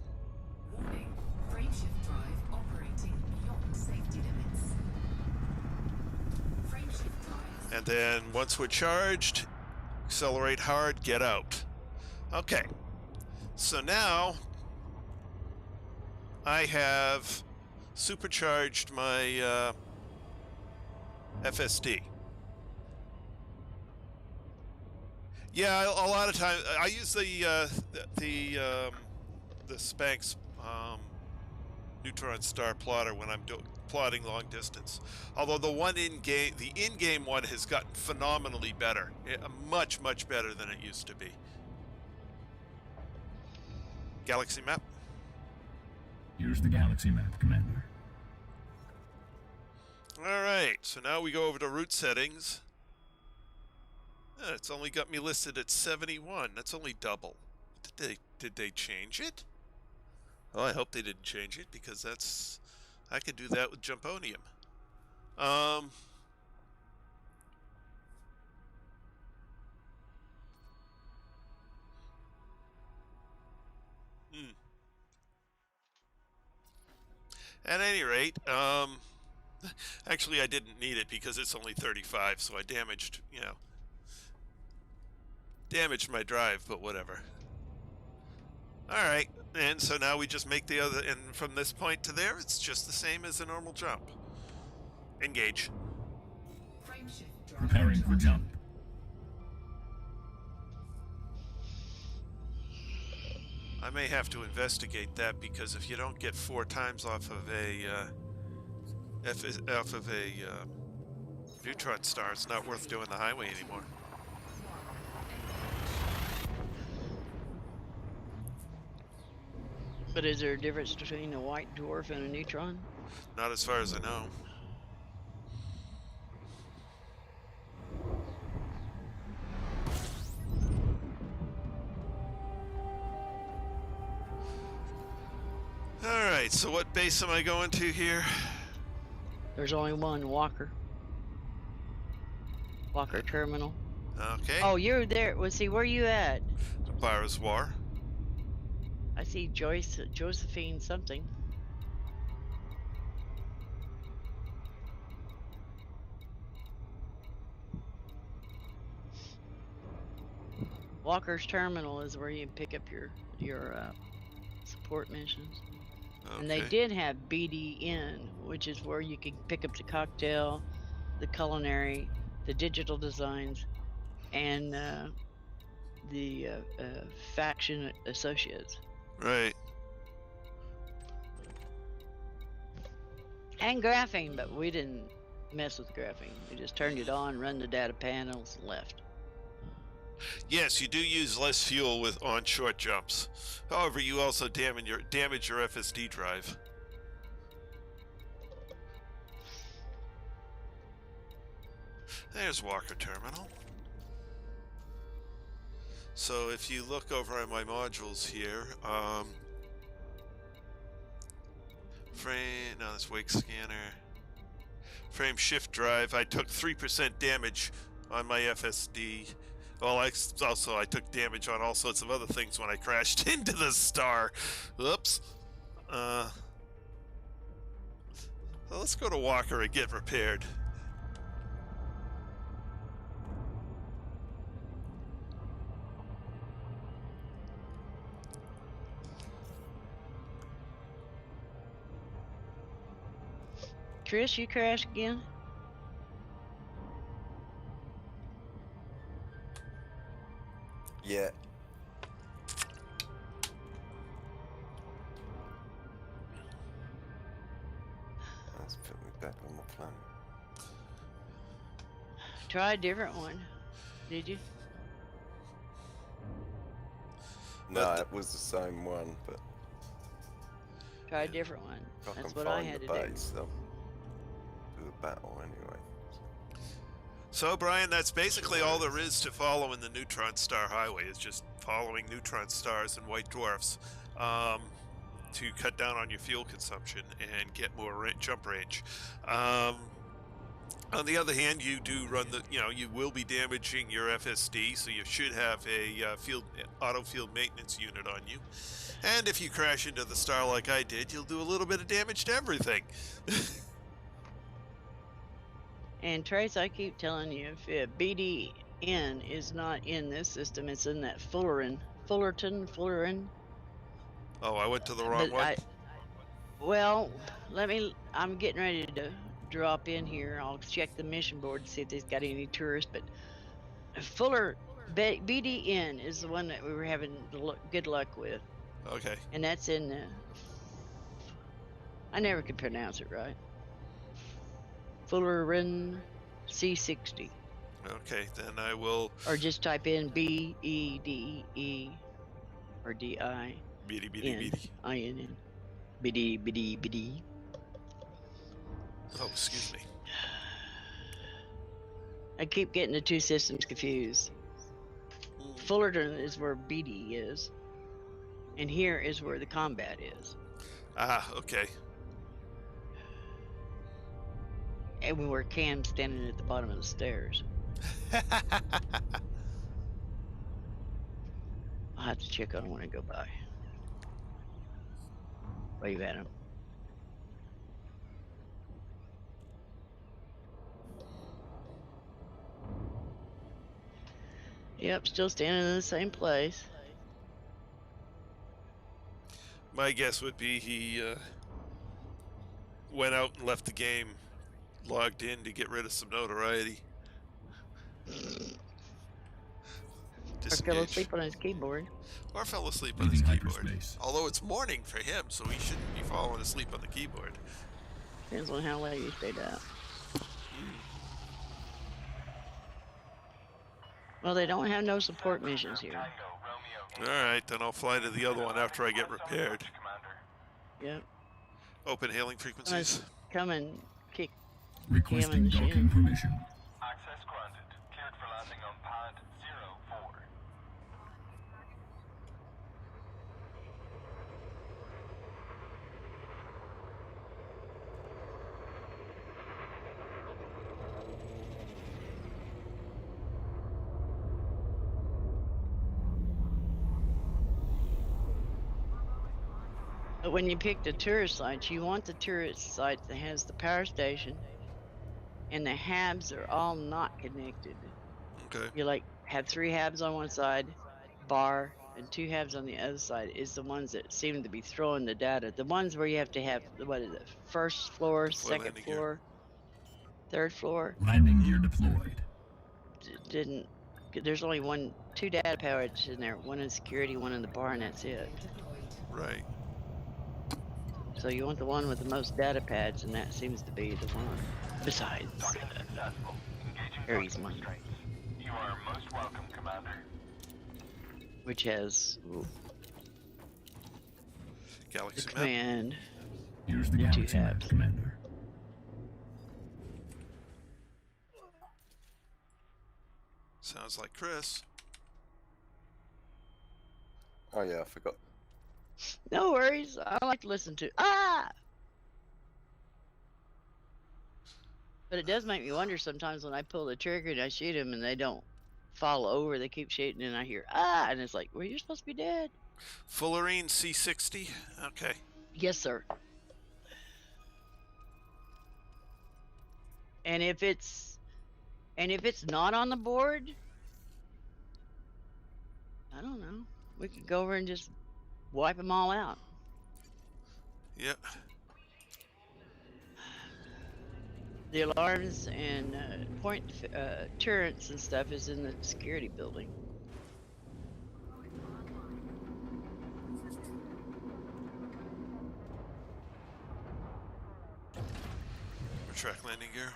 Warning. Frameshift drive operating beyond safety limits. Frameshift drive. And then once we're charged, accelerate hard, get out. Okay. So now I have supercharged my FSD. Yeah, a lot of times I use the Spanx neutron star plotter when I'm plotting long distance. Although the in-game one has gotten phenomenally better, much better than it used to be. Galaxy map. Here's the galaxy map, Commander. All right, so now we go over to route settings. It's only got me listed at 71. That's only double. Did they change it? Well, I hope they didn't change it because I could do that with Jumponium. At any rate, actually I didn't need it because it's only 35, so I damaged my drive, but whatever. Alright, and so now we just make the other, and from this point to there, it's just the same as a normal jump. Engage. Frameshift drive. Preparing for jump. I may have to investigate that because if you don't get 4 times off of a neutron star, it's not worth doing the highway anymore. But is there a difference between a white dwarf and a neutron? Not as far as I know. Alright, so what base am I going to here? There's only one, Walker. Walker Terminal. Okay. Oh, you're there. Well, see, where are you at? Barra's War. I see Josephine something. Walker's Terminal is where you pick up your support missions. Okay. And they did have BDN, which is where you can pick up the cocktail, the culinary, the digital designs, and the faction associates. Right. And graphing, but we didn't mess with graphing. We just turned it on, run the data panels, and left. Yes, you do use less fuel on short jumps. However, you also damage your FSD drive. There's Walker Terminal. So if you look over at my modules here, that's wake scanner. Frame shift drive, I took 3% damage on my FSD. Well, I took damage on all sorts of other things when I crashed into the star. Oops. So let's go to Walker and get repaired. Chris, you crashed again? Yeah. Let's put me back on the planet. Try a different one. Did you? No, it was the same one, but Try a different one. if I That's can what I find had the to do. base, they'll do the battle anyway. So, Brian, that's basically all there is to follow in the neutron star highway, is just following neutron stars and white dwarfs to cut down on your fuel consumption and get more jump range. On the other hand, you do run the, you will be damaging your FSD, so you should have a auto field maintenance unit on you. And if you crash into the star like I did, you'll do a little bit of damage to everything. And Trace, I keep telling you, if BDN is not in this system, it's in that Fullerton. Oh, I went to the wrong But one? well, I'm getting ready to drop in here. I'll check the mission board to see if they've got any tourists. But BDN is the one that we were having good luck with. Okay. And that's in I never could pronounce it right. Fullerton C60. Okay, then I will. Or just type in BEDE or DININN. Beady, beady, beady. BD. Oh, excuse me. I keep getting the two systems confused. Fullerton is where BD is, and here is where the combat is. Ah, okay. And where Cam's standing at the bottom of the stairs. I'll have to check on him when I go by. Wave at him. Yep, still standing in the same place. My guess would be he went out and left the game, logged in to get rid of some notoriety. Or fell asleep on his keyboard. Or fell asleep on his keyboard. Although it's morning for him, so he shouldn't be falling asleep on the keyboard. Depends on how late you stayed up. Well, they don't have no support missions here. Alright, then I'll fly to the other one after I get repaired. Yep. Open hailing frequencies. Come and kick Requesting docking permission. Access granted. Cleared for landing on pad 04. But when you pick the tourist site, you want the tourist site that has the power station and the habs are all not connected. Okay. You like have 3 habs on one side, bar, and 2 habs on the other side is the ones that seem to be throwing the data. The ones where you have to have, what is it, first floor, second floor, third floor. Landing gear deployed. Didn't, there's only 2 data pads in there, one in security, one in the bar, and that's it. Right. So you want the one with the most data pads, and that seems to be the one. Besides, Ares one. You are most welcome, Commander. Which has Galaxy the map. command. Here's the And 2 galaxy map, habs. Commander. Sounds like Chris. Oh yeah, I forgot. No worries. I like to listen to. But it does make me wonder sometimes when I pull the trigger and I shoot them and they don't fall over. They keep shooting and I hear and it's like, well, you're supposed to be dead. Fullerene C60. Okay. Yes, sir. And if it's not on the board, I don't know. We could go over and just wipe them all out. Yep. The alarms and point turrets and stuff is in the security building. Retract landing gear.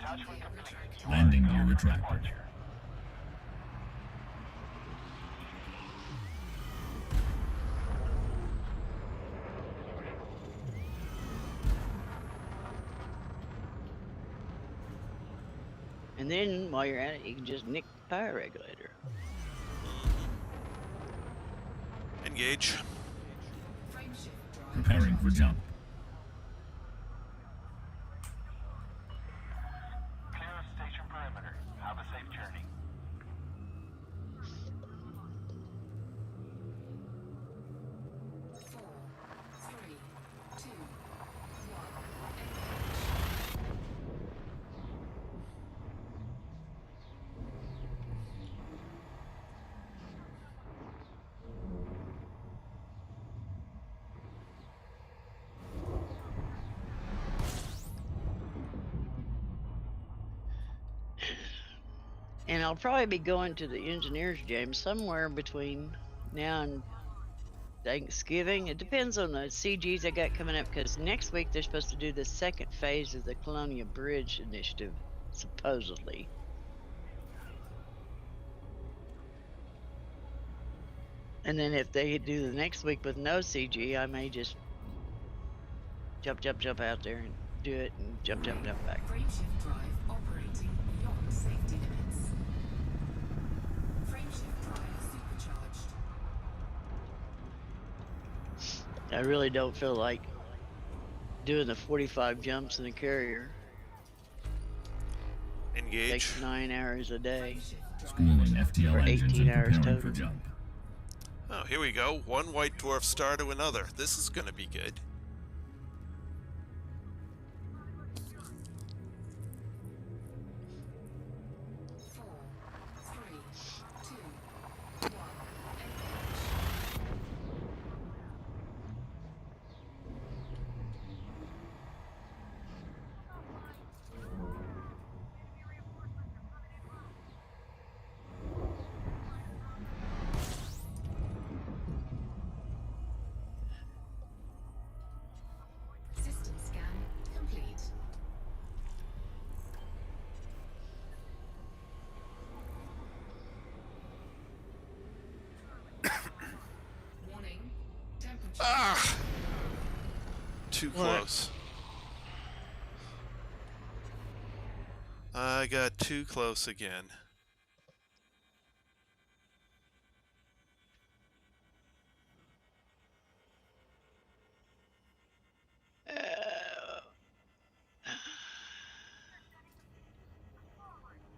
Landing gear retracted. Landing gear retracted. And then while you're at it, you can just nick the power regulator. Engage. Frameshift Preparing for jump. And I'll probably be going to the engineers jam somewhere between now and Thanksgiving. It depends on the CGs I got coming up, because next week they're supposed to do the second phase of the Colonia Bridge initiative, supposedly. And then if they do the next week with no CG, I may just jump out there and do it and jump back. Frameshift drive operating beyond safety limits. Frameshift drive supercharged. I really don't feel like doing the 45 jumps in the carrier. Engage. Takes 9 hours a day. Frameshift drive Schooling FTL For engines 18 and hours preparing for total. jump. Oh, here we go. One white dwarf star to another. This is going to be good. Four, three, two, one. System scan complete. Warning. Temperature. Ah! Too What? close. I got too close again.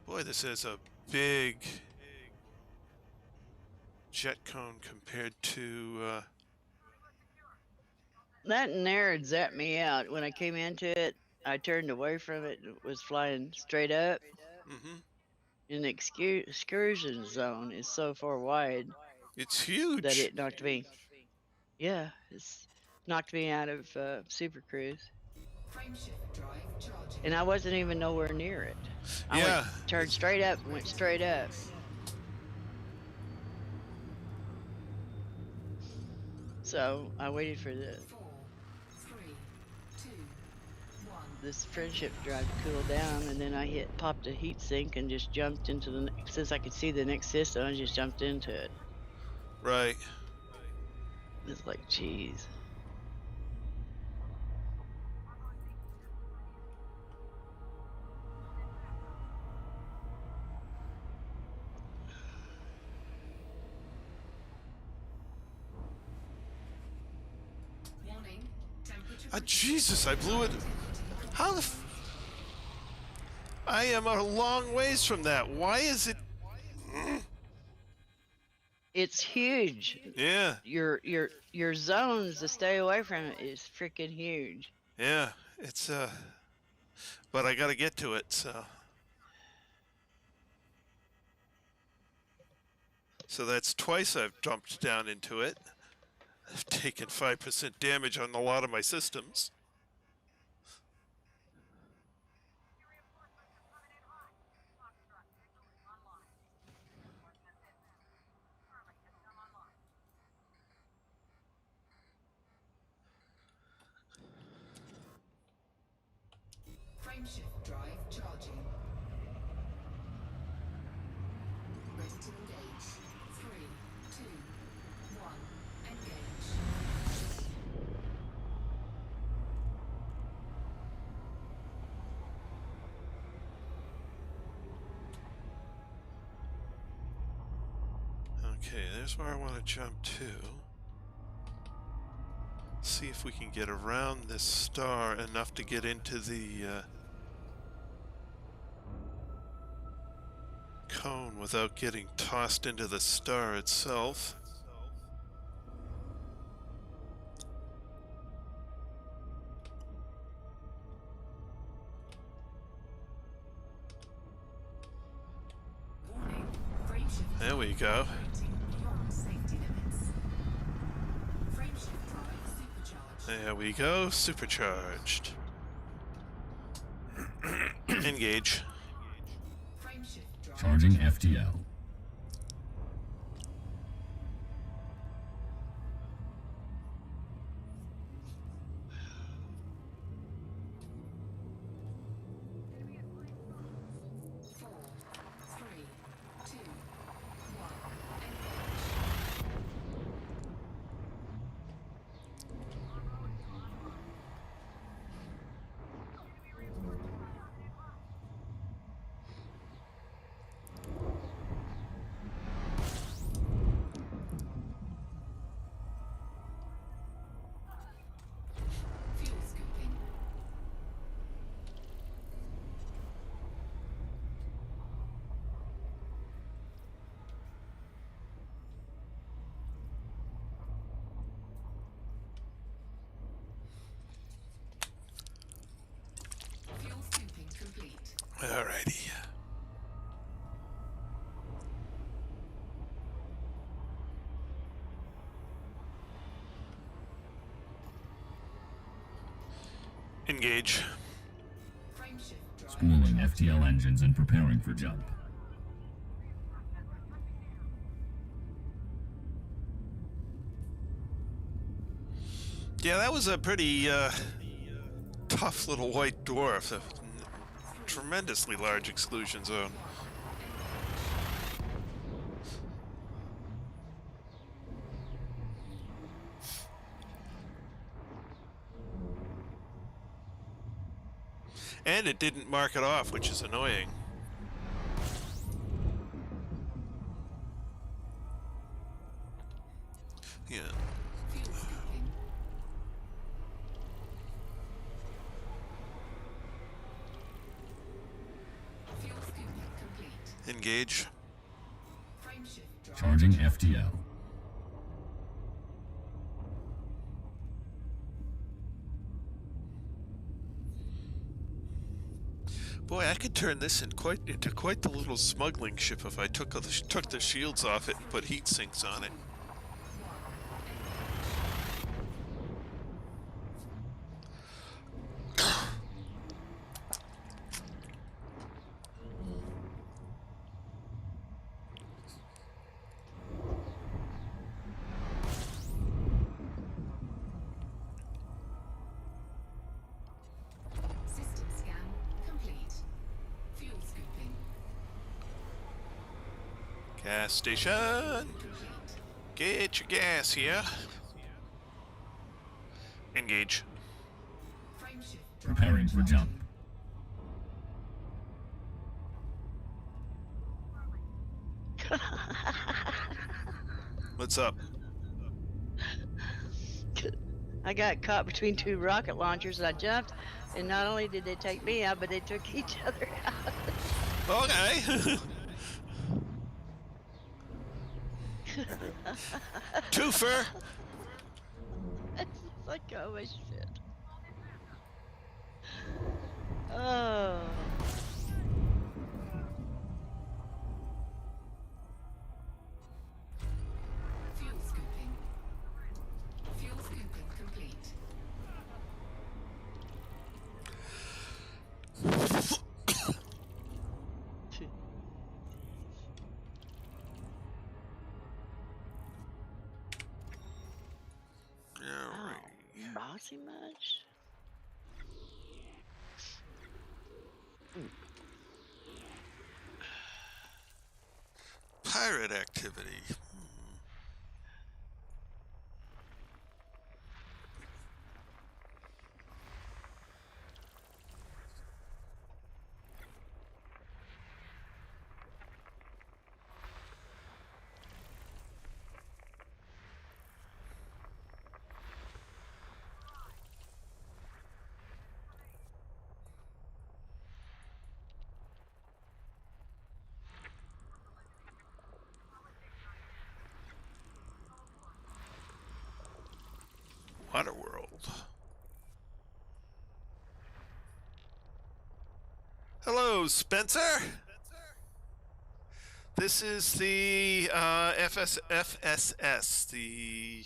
Boy, this is a big jet cone compared to... That and there had zapped me out. When I came into it, I turned away from it and was flying straight up. mhm. And the excursion zone is so far wide It's huge. that it knocked me. Yeah, it's knocked me out of Super Cruise. Frameshift drive charging. And I wasn't even nowhere near it. I Yeah. turned straight up and went straight up. So I waited for the 4, 3, 2, 1. this friendship drive to cool down, and then I popped a heat sink and just jumped into the since I could see the next system, I just jumped into it. Right. It's like, geez. Warning. Temperature. Jesus, I blew it. How the I am a long ways from that. Why is it... It's huge. Yeah, Your zones to stay away from it is freaking huge. yeah. It's, but I gotta get to it, so... So that's twice I've jumped down into it. I've taken 5% damage on a lot of my systems. Frameshift drive charging. Ready to engage. 3, 2, 1. Engage. Okay, there's where I want to jump to. See if we can get around this star enough to get into the cone without getting tossed into the star itself. Warning. Frameshift There we go. operating beyond safety limits. Frameshift drive supercharged. There we go, supercharged. Engage. Frameshift drive Charging FTL. Alrighty. Engage. Spooling FTL engines and preparing for jump. Yeah, that was a pretty tough little white dwarf. A tremendously large exclusion zone. And it didn't mark it off, which is annoying. Yeah. Engage. Charging FTL. Boy, I could turn this into quite the little smuggling ship if I took the shields off it and put heat sinks on it. Gas station! Get your gas here. Engage. Preparing for jump. What's up? I got caught between two rocket launchers. I jumped, and not only did they take me out, but they took each other out. Okay. Twofer. It's like, oh shit. Oh. Fuel scooping. Fuel scooping complete. Alrighty. Bossy much? Pirate activity. Waterworld. Hello, Spencer. This is the FSS, the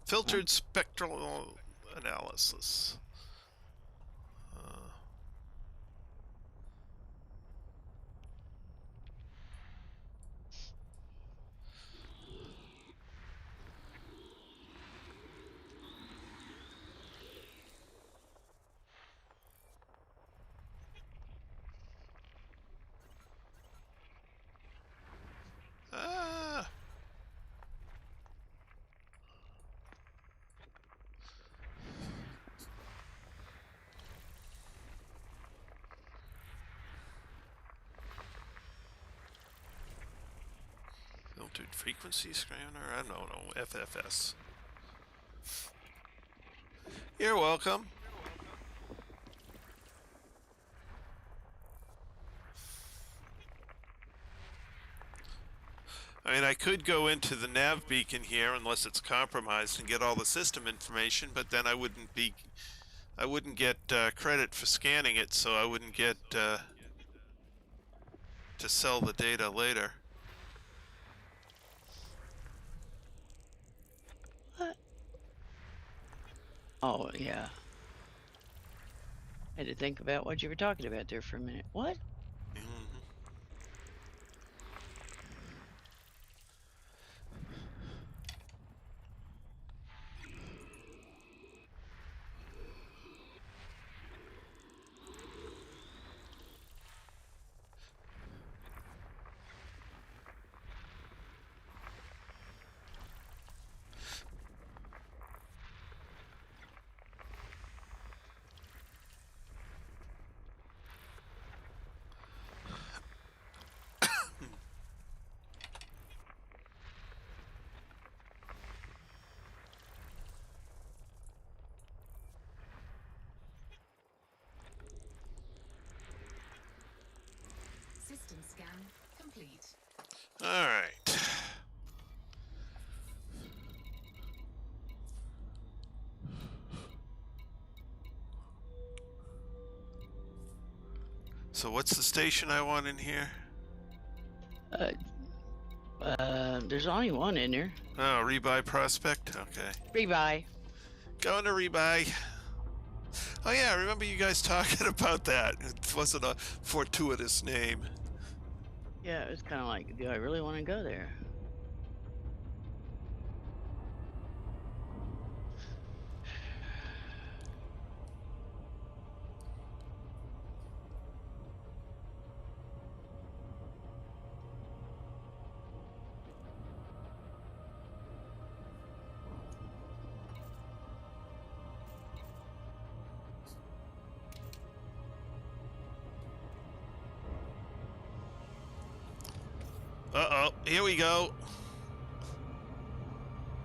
filtered spectral analysis. frequency scanner? I don't know. FFS. You're welcome. I mean, I could go into the nav beacon here unless it's compromised and get all the system information, but then I wouldn't get credit for scanning it, so I wouldn't get to sell the data later. What? Oh, yeah. Had to think about what you were talking about there for a minute. What? Mm-hmm. System scan complete. All right. So what's the station I want in here? There's only one in there. Oh, Rebuy Prospect? Okay. Rebuy. Going to Rebuy. Oh yeah, I remember you guys talking about that. It wasn't a fortuitous name. Yeah, it was kind of like, do I really want to go there? Uh-oh, here we go.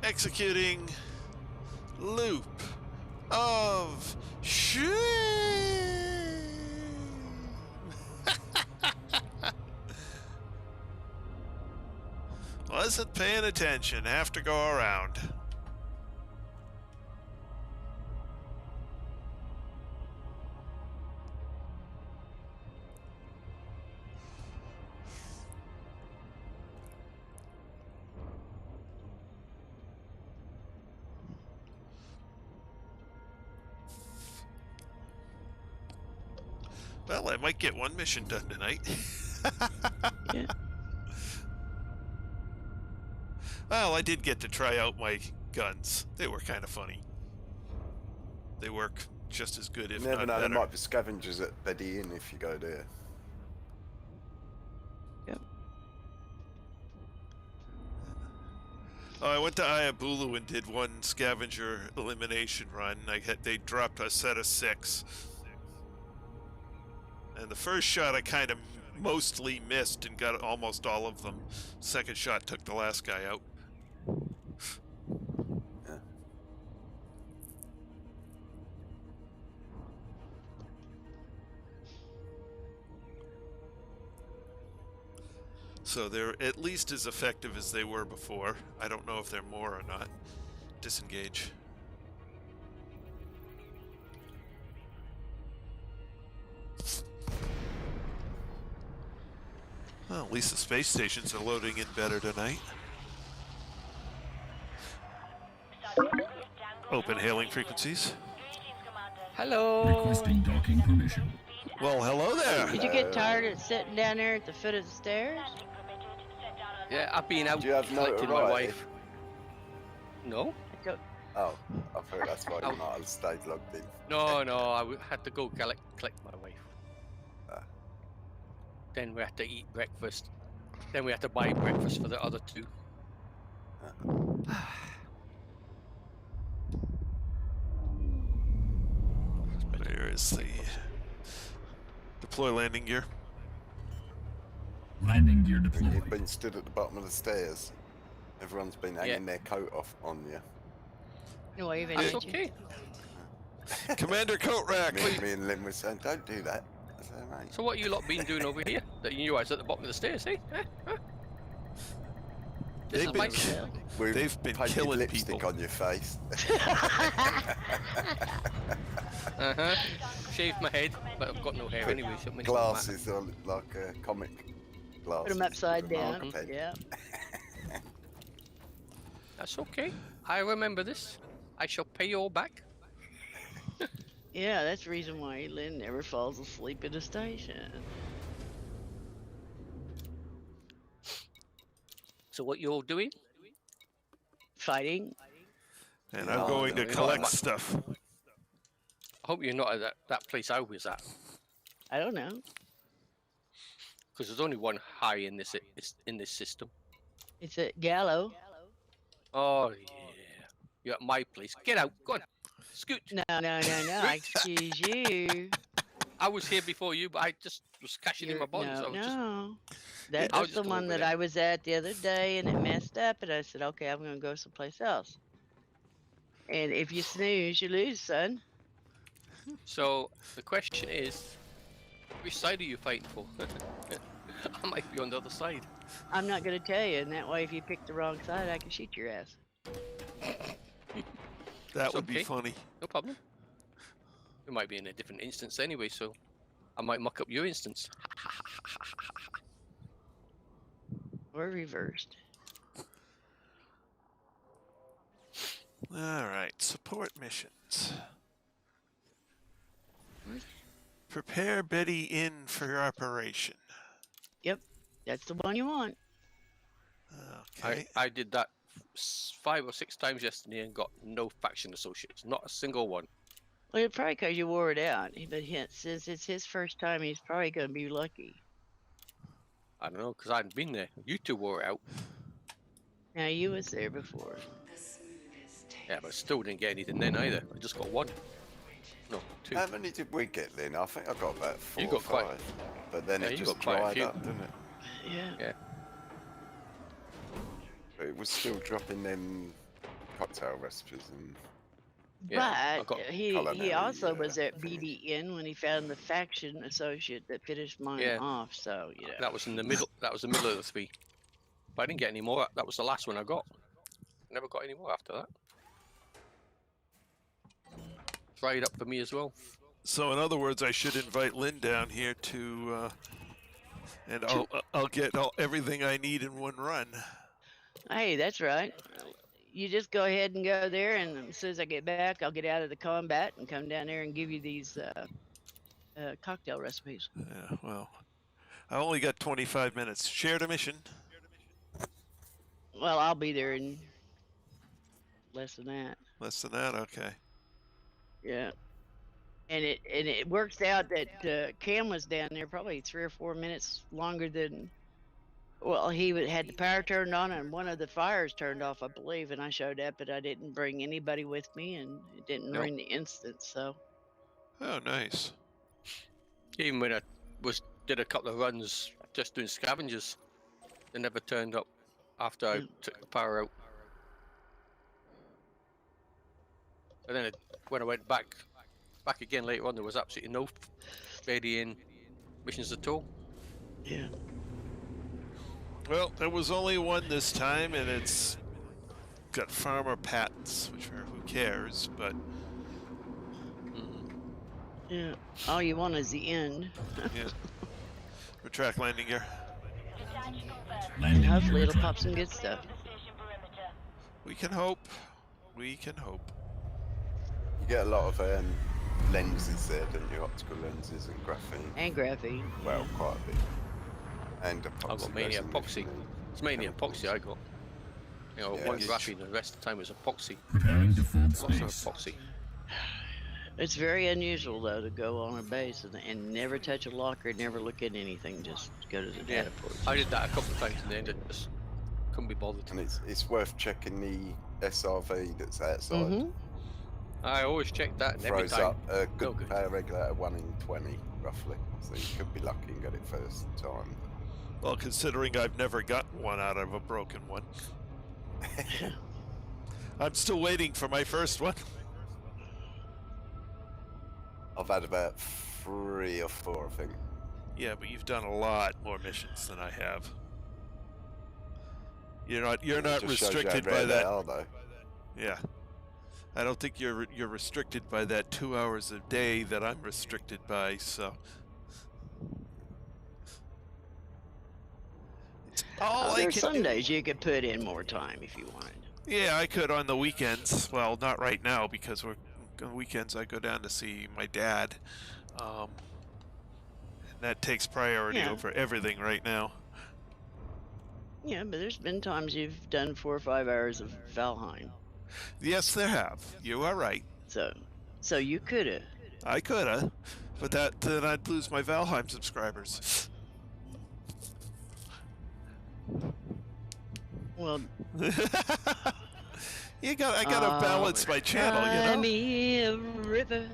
Executing loop of shame. Wasn't paying attention. Have to go around. Well, I might get one mission done tonight. Yeah. Well, I did get to try out my guns. They were kind of funny. They work just as good, if You never not know, there better. might be scavengers at Beddy Inn if you go there. Yep. Oh, I went to Ayabulu and did one scavenger elimination run. They dropped a set of 6. And the first shot I kind of mostly missed and got almost all of them. Second shot took the last guy out. Yeah. So they're at least as effective as they were before. I don't know if they're more or not. Disengage. Well, at least the space stations are loading in better tonight. Open hailing frequencies. Hello. Requesting docking permission. Well, hello there. Did you get tired of sitting down there at the foot of the stairs? Yeah, I've been out Do you have collecting my notoriety? wife. No, Oh, I thought that's why you might have stayed logged in. no, had to go collect my wife. Ah. Then we had to eat breakfast. Then we had to buy breakfast for the other 2. Where is the deploy landing gear? Landing gear You've deployed. been stood at the bottom of the stairs. Everyone's been hanging their coat off on you. No, I even That's did you. okay. Commander Coat Rack. Me and Lynn were saying, don't do that. I said, mate. So what you lot been doing over here? That you knew I was at the bottom of the stairs, eh? Huh? This They've is been my ki- We've They've been painted killing lipstick people. on your face. Shaved my head, but I've got no hair anyway, so it makes no matter. Glasses are like comic glasses. Put them upside with a marker down. pen. Yeah. That's okay. I remember this. I shall pay you all back. Yeah, that's the reason why Lynn never falls asleep at a station. So what you all doing? Fighting. And Yeah, I'm going to no, collect no. stuff. I hope you're not at that place I was at, I don't know. because there's only one high in this system. It's at Gallo. Oh yeah, you're at my place. Get out, go on, scoot. No. Excuse you. I was here before you, but I just was cashing in my bonds. No, I was just no. That I'll was just the go one over that there. I was at the other day, and it messed up. And I said, okay, I'm going to go someplace else. And if you snooze, you lose, son. So the question is, which side are you fighting for? I might be on the other side. I'm not going to tell you, and that way, if you pick the wrong side, I can shoot your ass. That It's would be okay. funny. No problem. We might be in a different instance anyway, so I might muck up your instance. Or reversed. All right, support missions. Prepare Betty in for operation. Yep, that's the one you want. Okay. I did that 5 or 6 times yesterday and got no faction associates, not a single one. Well, it's probably because you wore it out. But since it's his first time, he's probably going to be lucky. I don't know, because I hadn't been there. You two wore it out. Now, you was there before. Yeah, but still didn't get anything then either. I just got 1. No, 2. How many did we get, Lynn? I think I got about 4 You or got quite- 5. But then Yeah, it you just got quite a dried few. up, didn't it? Yeah. But it was still dropping them cocktail recipes and Yeah, I But got he culinary, also was at thingy. BDN when he found the faction associate that finished mine Yeah. off. So you know. that was in the middle. That was the middle of the 3. But I didn't get any more. That was the last one I got. Never got any more after that. Dried up for me as well. So in other words, I should invite Lynn down here to, and I'll get everything I need in one run. Hey, that's right. You just go ahead and go there, and as soon as I get back, I'll get out of the combat and come down there and give you these cocktail recipes. Yeah, well, I only got 25 minutes. Shared a mission. Well, I'll be there in less than that. Less than that, okay. Yeah. And it works out that Cam was down there probably 3 or 4 minutes longer than. Well, he had the power turned on and one of the fires turned off, I believe, and I showed up, but I didn't bring anybody with me, and it didn't Nope. ring the instance. So Oh, nice. Even when I did a couple of runs just doing scavengers, they never turned up after I took the power out. And then when I went back again later on, there was absolutely no in missions at all. yeah. Well, there was only one this time, and it's got farmer patents, which are who cares, but Yeah. All you want is the end. yeah. Retract landing gear. Landing Hopefully gear it'll pop retracted. some good stuff. We can hope. We can hope. you get a lot of lenses there, don't you? Optical lenses and graphene. And graphene. Well, quite a bit. And epoxy. I got mainly goes in epoxy. with It's mainly epoxy I got. You know, Yeah, one it's- graphene, the rest of the time was epoxy. Preparing default Lots of space. epoxy. It's very unusual though to go on a base and never touch a locker, never look at anything, just go to the Yeah, data port. I did that a couple of times and then just couldn't be bothered. And it's worth checking the SRV that's outside. Mm-hmm. I always check that and every Throws time. up a No good good. power regulator 1 in 20, roughly. So you could be lucky and get it first time. Well, considering I've never got one out of a broken one. I'm still waiting for my first one. I've had about 3 or 4, I think. Yeah, but you've done a lot more missions than I have. You're not It just shows you how restricted rare by they that. are, though. Yeah. I don't think you're restricted by that 2 hours a day that I'm restricted by, so it's all I There's can some do. days you could put in more time if you wanted. Yeah, I could on the weekends. Well, not right now because on the weekends I go down to see my dad. And that takes priority Yeah. over everything right now. Yeah, but there's been times you've done 4 or 5 hours of Valheim. Yes, there have. You are right. So you could have. I coulda, but then I'd lose my Valheim subscribers. Well, I gotta balance my channel, you cry know. me a river,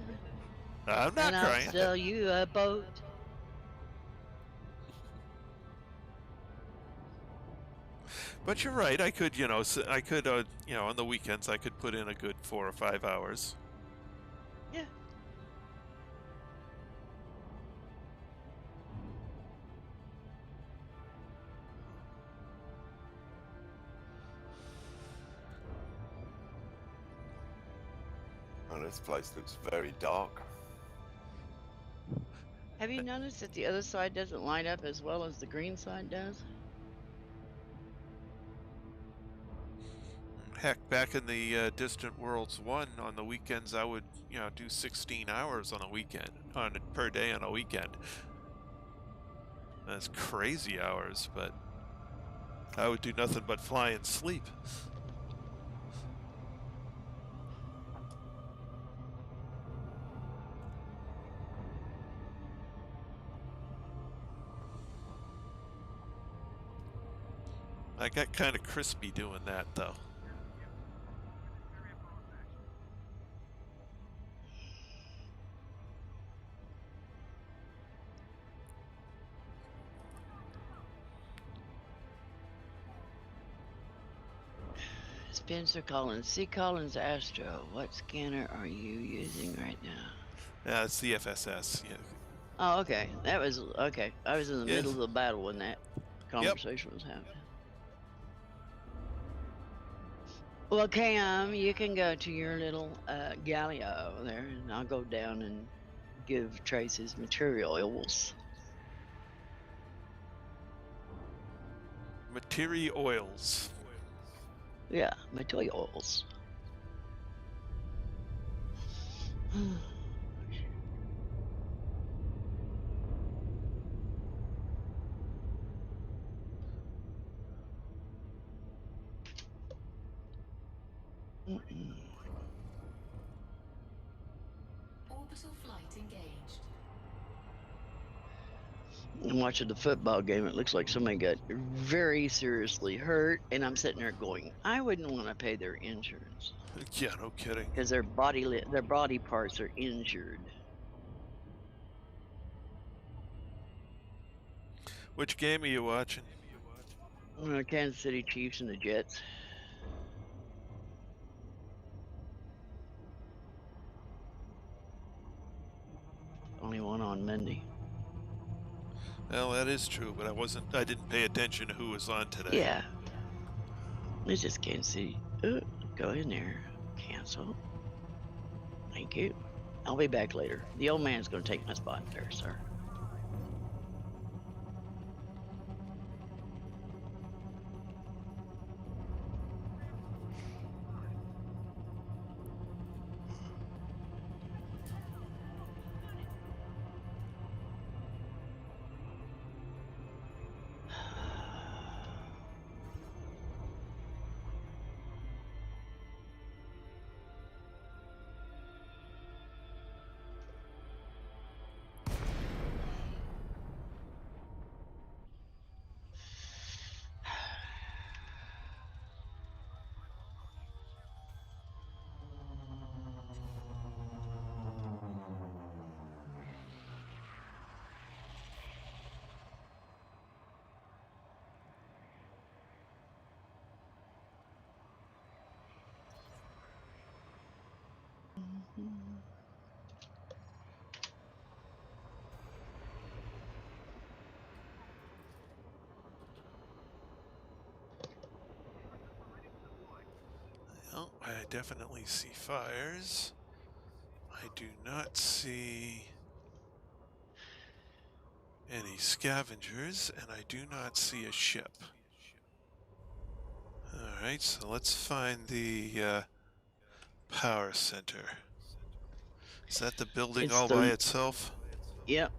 I'm not and I'll crying. sell you a boat. But you're right. I could, on the weekends I could put in a good 4 or 5 hours. Yeah. Oh, this place looks very dark. Have you noticed that the other side doesn't light up as well as the green side does? Heck, back in the Distant Worlds 1, on the weekends I would, do 16 hours on a weekend, per day on a weekend. That's crazy hours, but I would do nothing but fly and sleep. I got kind of crispy doing that, though. Spencer Collins. C. Collins Astro. What scanner are you using right now? It's the FSS. Yeah. Oh, okay. That was okay. I was in the Yes. middle of the battle when that conversation was happening. Well, Cam, you can go to your little Gallia over there, and I'll go down and give Trace his materials. Materials. Yeah, materials. Orbital flight engaged. I'm watching the football game. It looks like somebody got very seriously hurt, and I'm sitting there going, I wouldn't want to pay their insurance Yeah, no kidding. because their body parts are injured. Which game are you watching? Kansas City Chiefs and the Jets. Only one on Monday. Well, that is true, but I didn't pay attention to who was on today. Yeah. It's just Kansas City. Go in there. Cancel. Thank you. I'll be back later. The old man's going to take my spot there, sir. definitely see fires. I do not see any scavengers, and I do not see a ship. Alright, so let's find the power center. Is that the building It's all by itself? Yep.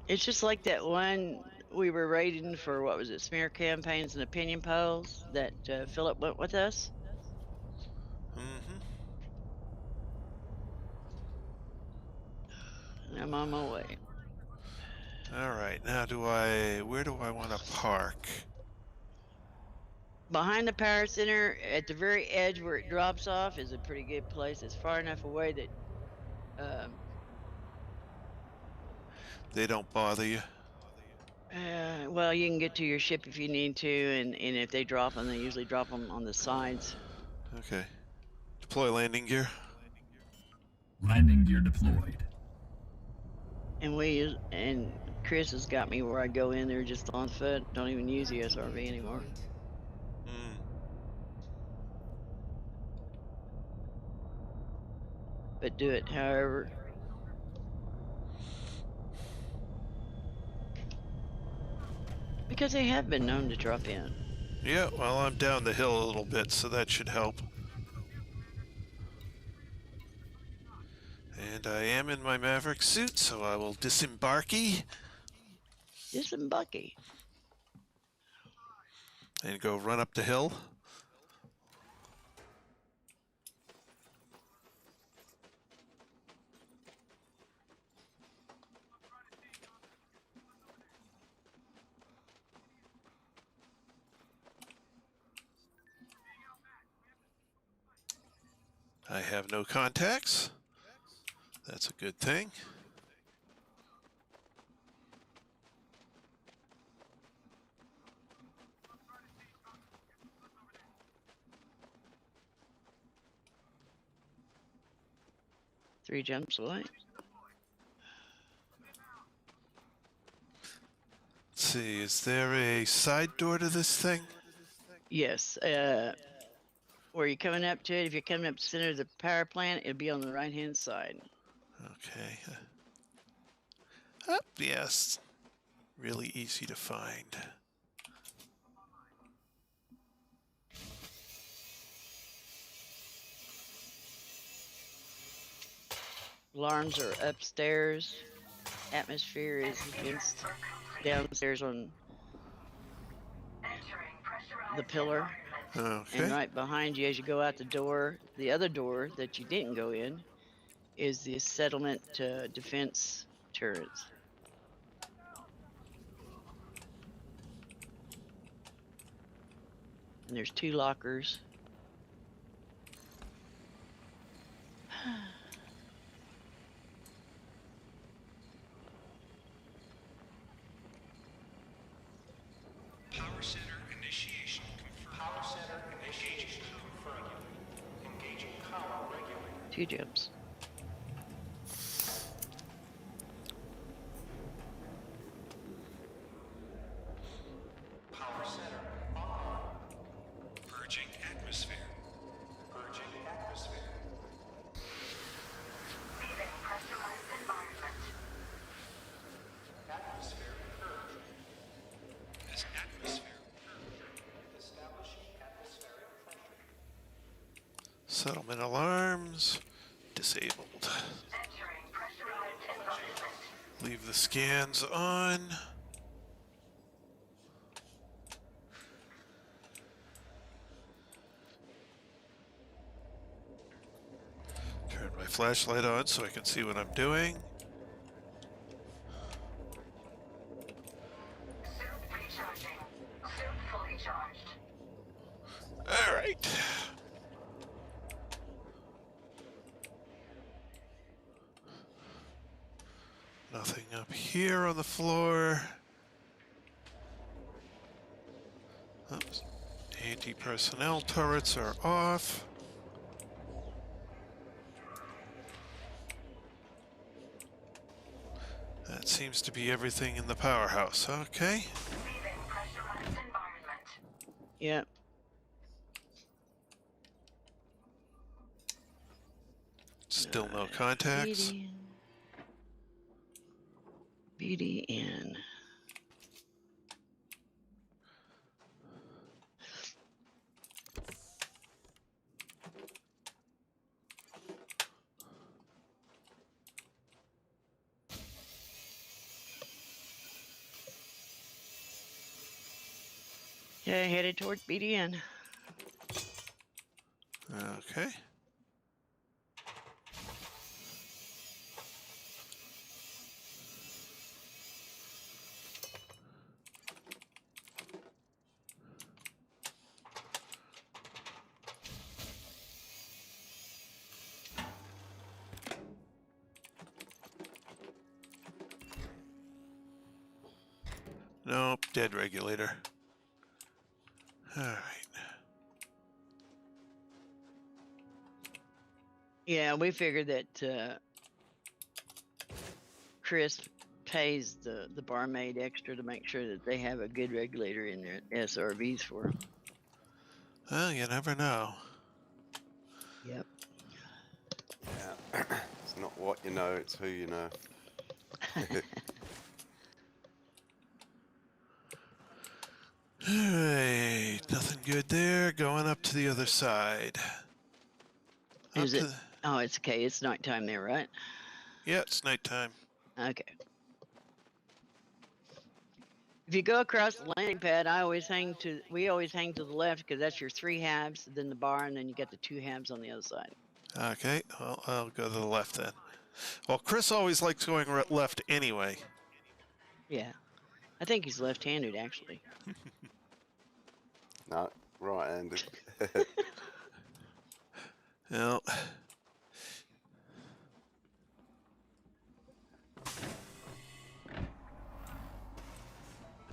It's just like that one we were raiding for, what was it, smear campaigns and opinion polls that Philip went with us. Mm-hmm. I'm on my way. Alright, now where do I want to park? Behind the power center, at the very edge where it drops off, is a pretty good place. It's far enough away that They don't bother you? well, you can get to your ship if you need to, and if they drop them, they usually drop them on the sides. Okay. Deploy landing gear. Landing gear deployed. And Chris has got me where I go in there just on foot. Don't even use the SRV anymore. But do it however. Because they have been known to drop in. Yeah, well, I'm down the hill a little bit, so that should help. And I am in my Maverick suit, so I will disembarky. Disembarky. And go run up the hill. I have no contacts. That's a good thing. Three jumps away. Let's see, is there a side door to this thing? Yes. Where you're coming up to it, if you're coming up to the center of the power plant, it'll be on the right-hand side. Okay. Yes. Really easy to find. Alarms are upstairs. Atmosphere is against downstairs on the pillar. Okay. And right behind you as you go out the door, the other door that you didn't go in, is the settlement defense turrets. And there's 2 lockers. Power center initiation confirmed. Power center initiation confirmed. Engaging power regulator. 2 jumps. Power center on. Purging atmosphere. Purging atmosphere. Leaving pressurized environment. Atmosphere purged. This atmosphere purged. Establishing atmospheric pressure. Settlement alarms disabled. Entering pressurized environment. Leave the scans on. Turn my flashlight on so I can see what I'm doing. Suit recharging. Suit fully charged. All right. Nothing up here on the floor. Oops. Anti-personnel turrets are off. That seems to be everything in the powerhouse. Okay. Leaving pressurized environment. Yep. Still no contacts. BDN. Yeah, headed towards BDN. Okay. Nope, dead regulator. All right. Yeah, we figured that Chris pays the barmaid extra to make sure that they have a good regulator in their SRVs for them. Well, you never know. Yep. Yeah. It's not what you know, it's who you know. All right, nothing good there. Going up to the other side. Is it? Oh, it's okay. It's nighttime there, right? Yeah, it's nighttime. Okay. If you go across the landing pad, we always hang to the left because that's your 3 halves, then the bar, and then you get the 2 halves on the other side. Okay, well, I'll go to the left then. Well, Chris always likes going left anyway. Yeah. I think he's left-handed, actually. No, right-handed. Well,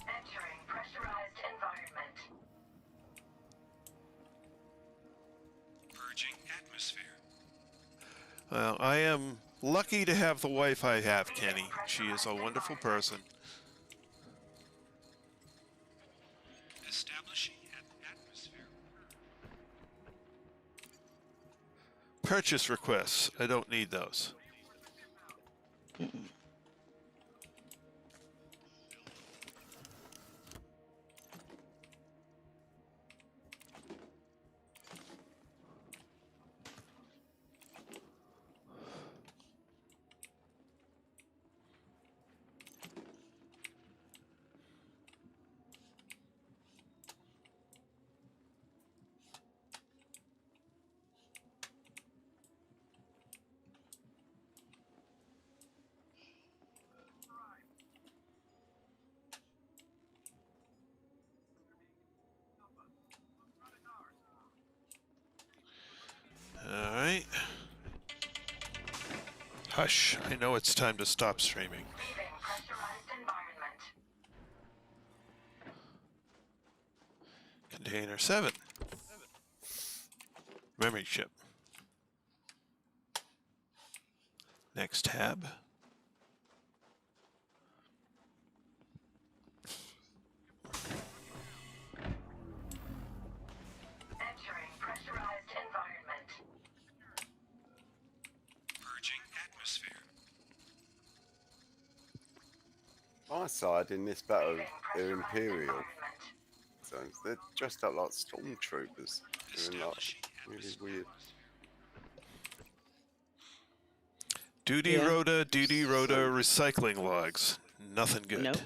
Entering pressurized environment. Purging atmosphere. well, I am lucky to have the wife I have, Kenny. She is a wonderful person. Establishing atmosphere. Purchase requests. I don't need those. All right. Hush, I know it's time to stop streaming. Leaving pressurized environment. Container 7. Memory chip. Next tab. Entering pressurized environment. Purging atmosphere. My side in this battle, they're Imperial. So they're dressed up like stormtroopers. They're like really weird. Duty rota, recycling logs. Nothing good. Nope.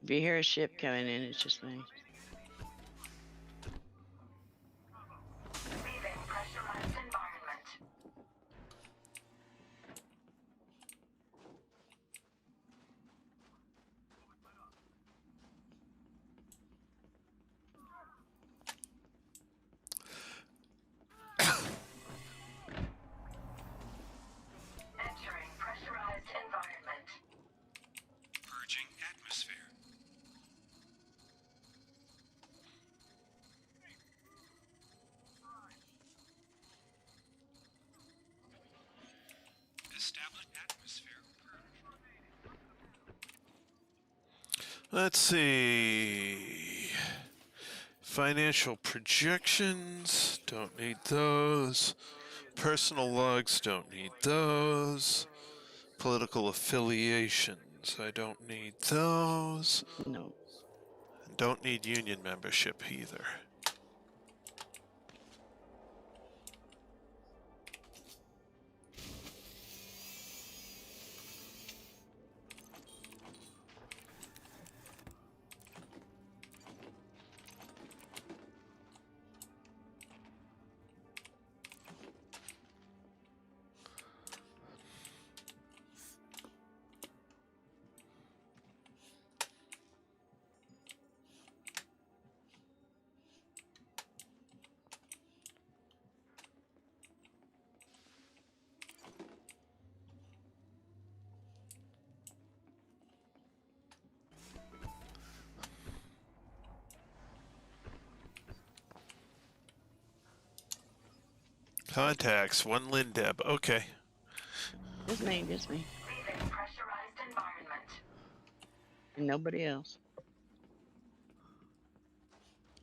If you hear a ship coming in, it's just me. Leaving pressurized environment. Entering pressurized environment. Purging atmosphere. Established atmosphere purged. Let's see. Financial projections, don't need those. Personal logs, don't need those. Political affiliations, I don't need those. No. Don't need union membership either. Contacts, one Lindeb, okay. Just me, just me. Leaving pressurized environment. And nobody else.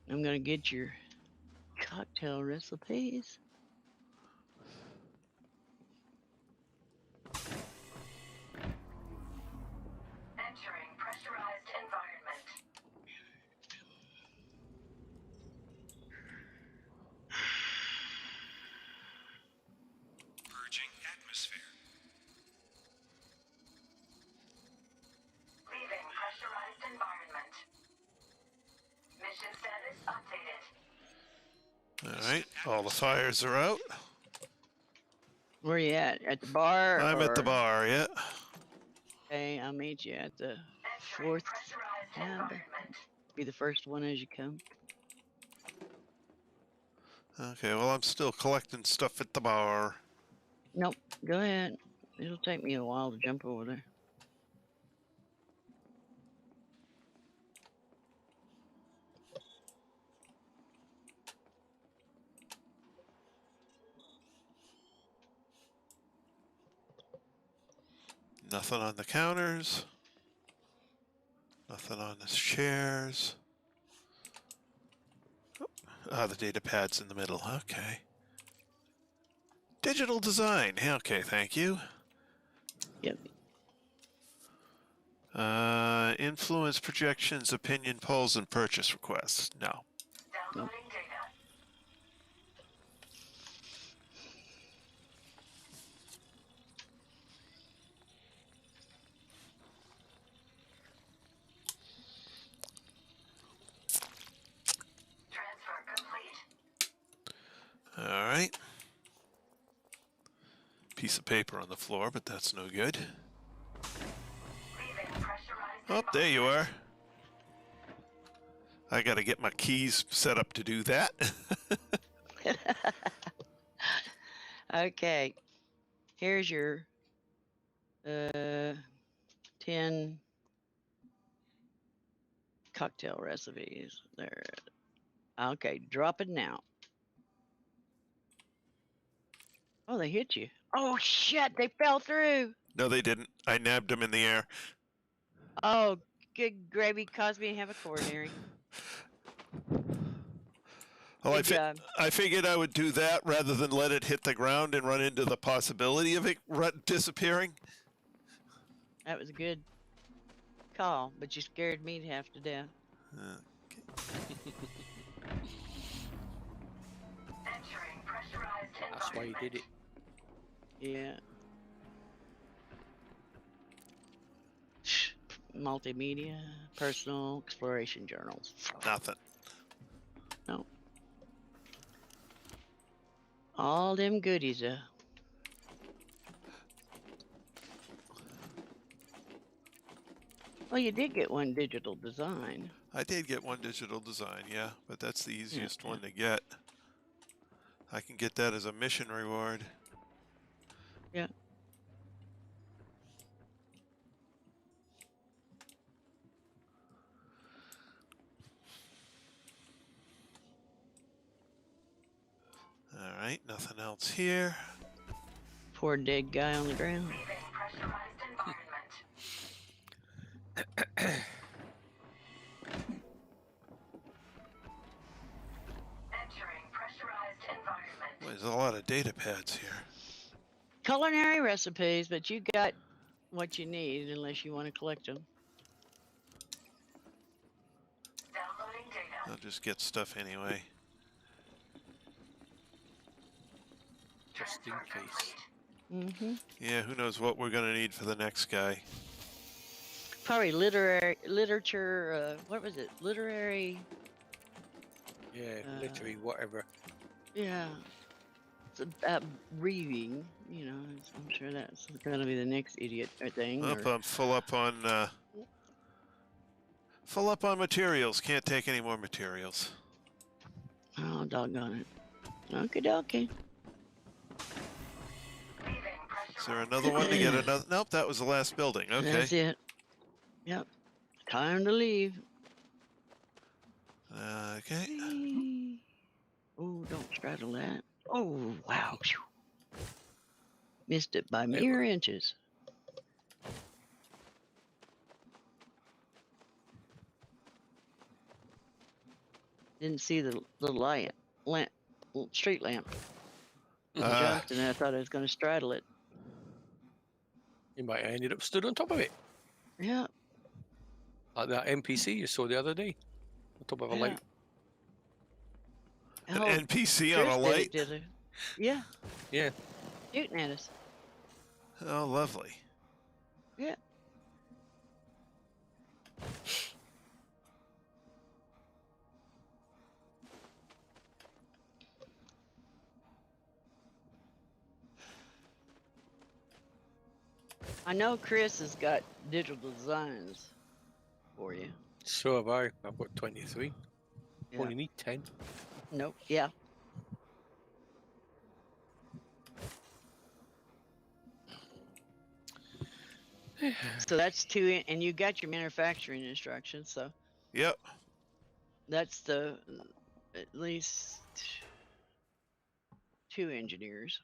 I'm gonna get your cocktail recipes. Entering pressurized environment. Purging atmosphere. Leaving pressurized environment. Mission status updated. Alright, all the fires are out. Where you at? At the bar? I'm at the or- bar, yeah. Okay, I'll meet you at the Entering fourth pressurized tab. environment. Be the first one as you come. Okay, well, I'm still collecting stuff at the bar. Nope, go ahead. It'll take me a while to jump over there. Nothing on the counters. Nothing on the chairs. Ah, the data pad's in the middle. Okay. Digital design. Okay, thank you. Yep. Influence projections, opinion polls, and purchase requests. No. Downloading data. Transfer complete. All right. Piece of paper on the floor, but that's no good. Leaving pressurized Oh, there you are. I got to get my keys set up to do that. Okay. Here's your 10 cocktail recipes. There. Okay, drop it now. Oh, they hit you. Oh shit, they fell through. No, they didn't. I nabbed them in the air. Oh, good gravy caused me to have a coronary. Well, Good job. I figured I would do that rather than let it hit the ground and run into the possibility of it disappearing. That was a good call, but you scared me to half to death. Entering pressurized environment. That's why you did it. Yeah. multimedia, personal, exploration journals. Nothing. No. All them goodies. Well, you did get one digital design. I did get one digital design, yeah, but that's the easiest one yeah. to get. I can get that as a mission reward. Yeah. All right, nothing else here. Poor dead guy on the ground. Leaving pressurized environment. Entering pressurized environment. Boy, there's a lot of data pads here. Culinary recipes, but you got what you need unless you want to collect them. Downloading data. I'll just get stuff anyway. Just in case. Mm-hmm. Yeah, who knows what we're gonna need for the next guy. Probably literature. What was it? Literary. Yeah, literally whatever. Yeah. It's about reading. You know, I'm sure that's gonna be the next idiot thing. Up, or- I'm full up on materials. Can't take any more materials. Oh, doggone it. Okie dokie. Is there another one to get another? Nope, that was the last building. Okay. That's it. Yep. Time to leave. Okay. Oh, don't straddle that. Oh, wow. Phew. Missed it by mere inches. Didn't see the light, street lamp. Jumped and I thought I was going to straddle it. You might have ended up stood on top of it. Yeah. Like that NPC you saw the other day. On top of a Yeah. light. An Oh, NPC on a Trish light? did it. Yeah. Yeah. Shooting at us. Oh, lovely. Yeah. I know Chris has got digital designs for you. So have I. I've got 23. Yeah. Only need 10. Nope. Yeah. So that's two, and you got your manufacturing instructions. So Yep. that's the at least 2 engineers.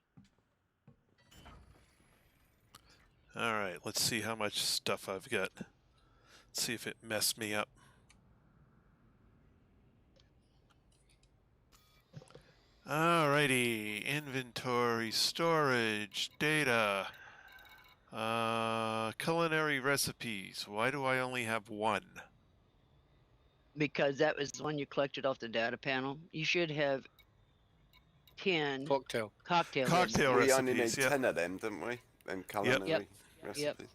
All right, let's see how much stuff I've got. Let's see if it messed me up. Alrighty, inventory, storage, data, culinary recipes. Why do I only have one? Because that was the one you collected off the data panel. You should have 10 Cocktail. cocktail Cocktail We only need recipes, yeah. 10 of them, didn't we? Them culinary recipes.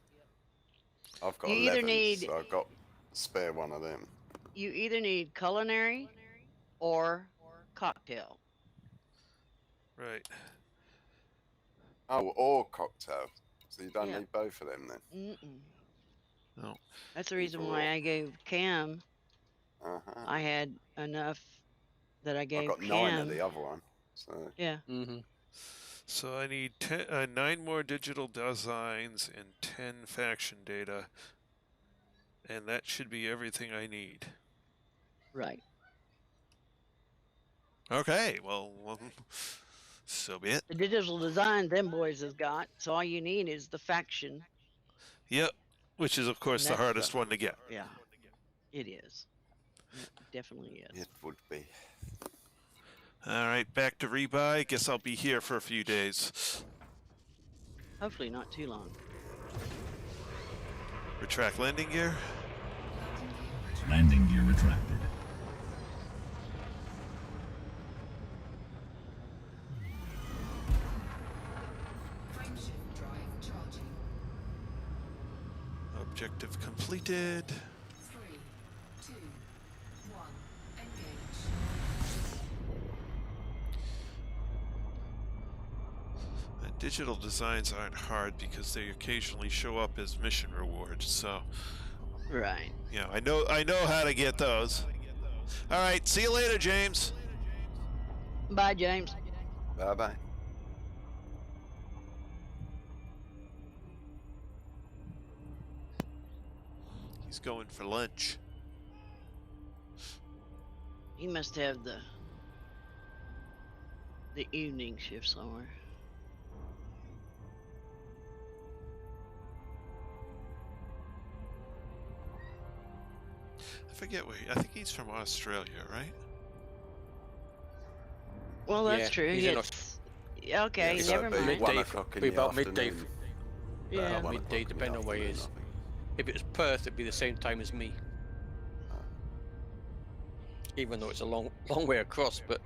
I've got You either 11, need- so I've got spare one of them. You either need culinary or cocktail. Right. Oh, or cocktail. So you don't Yeah. need both of them then. Mm-mm. No. That's the reason why I gave Cam. Uh-huh. I had enough that I I gave got Cam. 9 of the other one. So Yeah. Mm-hmm. So I need 9 more digital designs and 10 faction data. And that should be everything I need. Right. Okay, well, so be it. The digital design them boys has got. So all you need is the faction. Yep, which is, of course, And the that's hardest one to get. Yeah. It is. It definitely is. it would be. All right, back to rebuy. Guess I'll be here for a few days. Hopefully not too long. Retract landing gear. Landing gear retracted. Frameshift drive charging. Objective complete. completed. 3, 2, 1, engage. And digital designs aren't hard because they occasionally show up as mission rewards. So, Right. you know, I know how to get those. All right, see you later, James. Bye, James. Bye bye. He's going for lunch. He must have the evening shift somewhere. I forget where. I think he's from Australia, right? Well, that's Yeah, true. he's in It's okay. Yeah, never so it'd be mind. 1 Midday- o'clock in be the about midday. afternoon. Yeah. About 1 Midday, o'clock in the depending on where he afternoon, is. I think. If it was Perth, it'd be the same time as me. Even though it's a long way across, but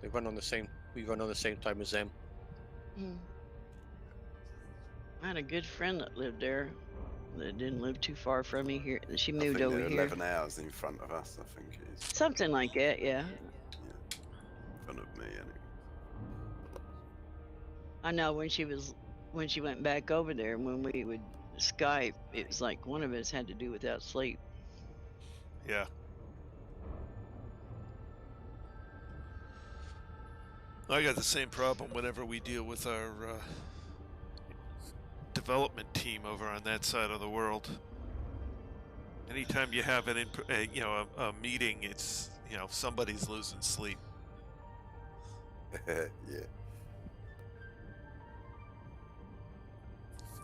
we run on the same time as them. Hmm. I had a good friend that lived there that didn't live too far from me here. She I moved think over they're here. 11 hours in front of us, I think it is. Something like that, yeah. Yeah. In front of me, anyway. I know when she went back over there, when we would Skype, it was like one of us had to do without sleep. Yeah. I got the same problem whenever we deal with our development team over on that side of the world. Anytime you have an a meeting, it's somebody's losing sleep. Yeah.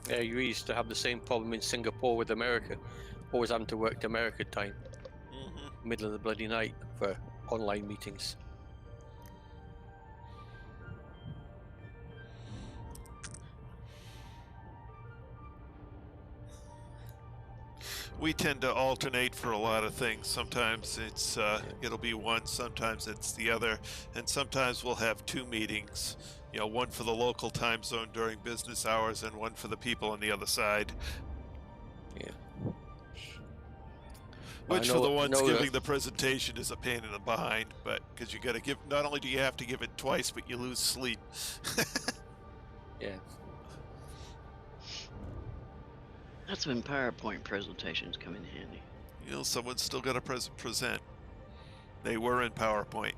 Yeah, you used to have the same problem in Singapore with America, always having to work to America time, middle of the bloody night for online meetings. We tend to alternate for a lot of things. Sometimes it's it'll be one, sometimes it's the other, and sometimes we'll have two meetings. One for the local time zone during business hours, and one for the people on the other side. Yeah. Which for the ones know giving that- the presentation is a pain in the behind, but because you got to give, not only do you have to give it twice, but you lose sleep. Yeah. That's when PowerPoint presentations come in handy. Someone's still got to present. They were in PowerPoint.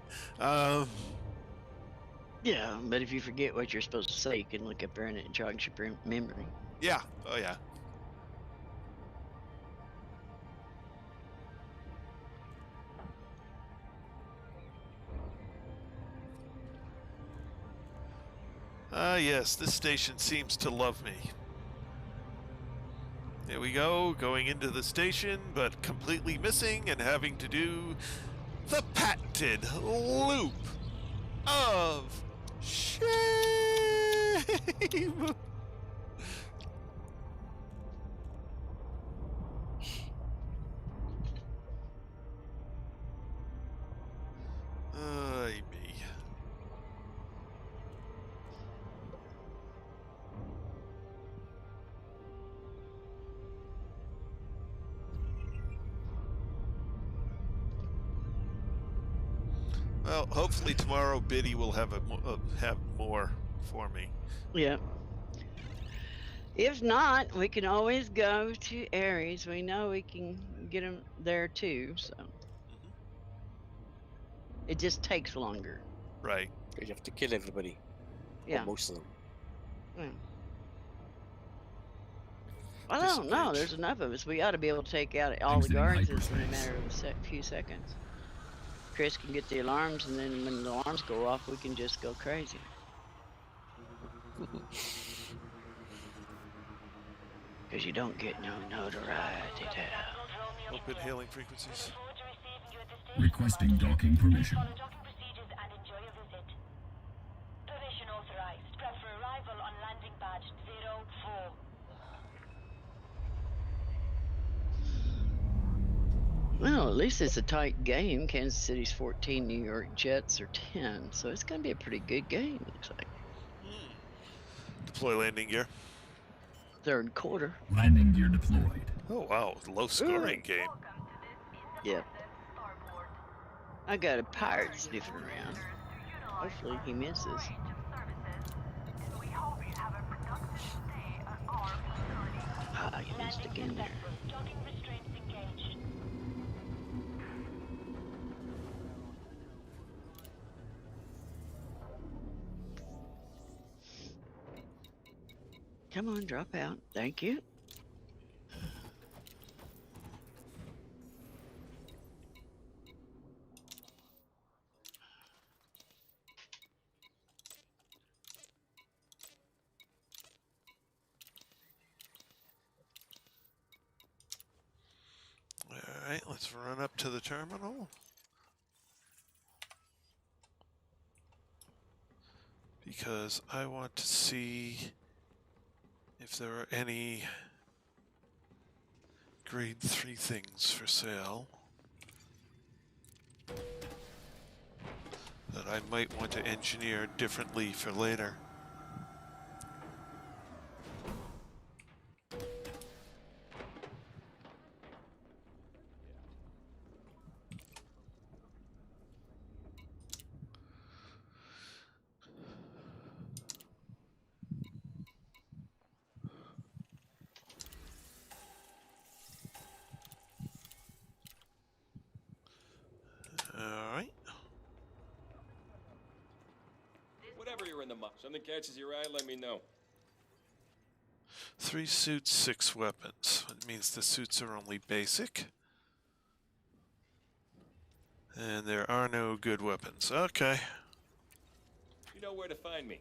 Yeah, but if you forget what you're supposed to say, you can look up there and it jogs your memory. Yeah. Oh, yeah. Yes, this station seems to love me. There we go, going into the station, but completely missing and having to do the patented loop of shame. Ay, me. Well, hopefully tomorrow Biddy will have have more for me. Yeah. If not, we can always go to Aries. We know we can get them there too, so. It just takes longer. Right. You have to kill everybody. Yeah. Or most of them. Yeah. I don't know. There's enough of us. We ought to be able to take out all the Exiting guards in a hyperspace. matter of a few seconds. Chris can get the alarms, and then when the alarms go off, we can just go crazy. Because you don't get no notoriety there. Open hailing frequencies. Requesting docking permission. Permission authorized. Prep for arrival on landing pad 04. Well, at least it's a tight game. Kansas City's 14, New York Jets are 10, so it's going to be a pretty good game, looks like. Deploy landing gear. Third quarter. Landing gear deployed. Oh wow, low scoring game. Yep. I got a pirate sniffing around. Hopefully he misses. Ah, he missed again there. Docking restraints engaged. Come on, drop out. Thank you. All right, let's run up to the terminal. Because I want to see if there are any grade 3 things for sale that I might want to engineer differently for later. All right. Whatever you're in the muck. Something catches your eye, let me know. 3 suits, 6 weapons. It means the suits are only basic. And there are no good weapons. Okay. You know where to find me.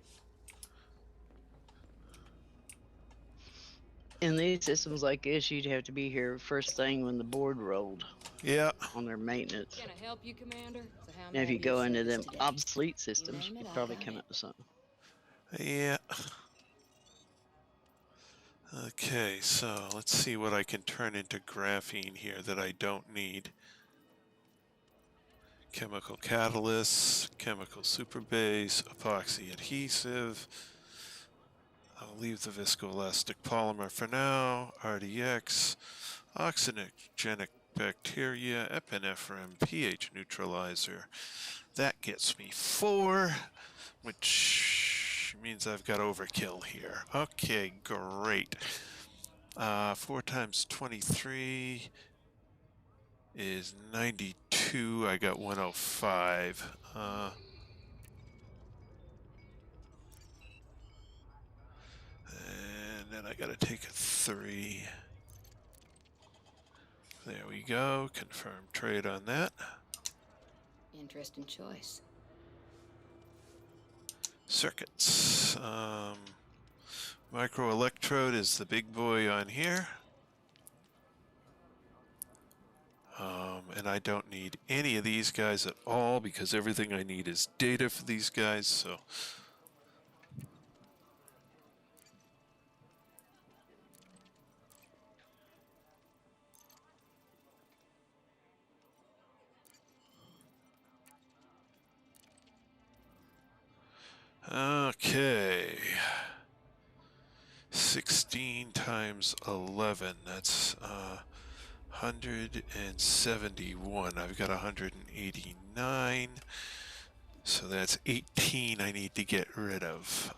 In these systems like this, you'd have to be here first thing when the board rolled. Yeah. On their maintenance. Can I help you, Commander? So how Now, if may you I be go of into service them today? obsolete systems, name you it, could I probably got come it. up with something. Yeah. Okay, so let's see what I can turn into graphene here that I don't need. Chemical catalyst, chemical superbase, epoxy adhesive. I'll leave the viscoelastic polymer for now. RDX, oxygenic bacteria, epinephrine, pH neutralizer. That gets me 4, which means I've got overkill here. Okay, great. 4 times 23 is 92. I got 105. And then I got to take a 3. There we go. Confirm trade on that. Interesting choice. Circuits. Microelectrode is the big boy on here. And I don't need any of these guys at all because everything I need is data for these guys, so. Okay. 16 times 11, that's 171. I've got 189. So that's 18 I need to get rid of.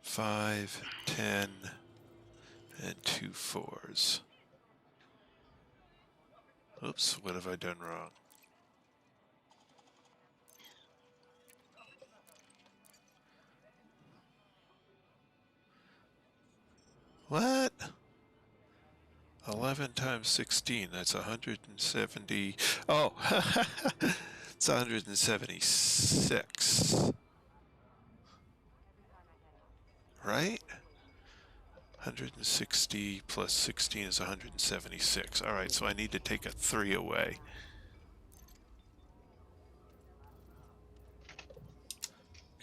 5, 10, and 2 4s. Oops, what have I done wrong? What? 11 times 16, that's 170. Oh, it's 176. Right? 160 plus 16 is 176. All right, so I need to take a 3 away.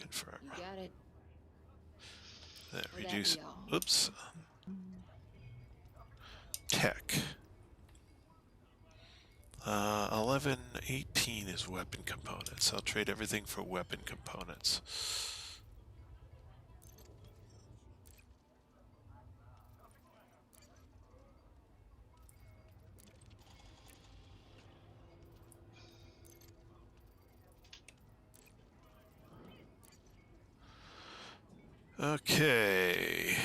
Confirm. You got it. That Would that reduce. be all? Oops. Tech. 1118 is weapon components. I'll trade everything for weapon components. Okay.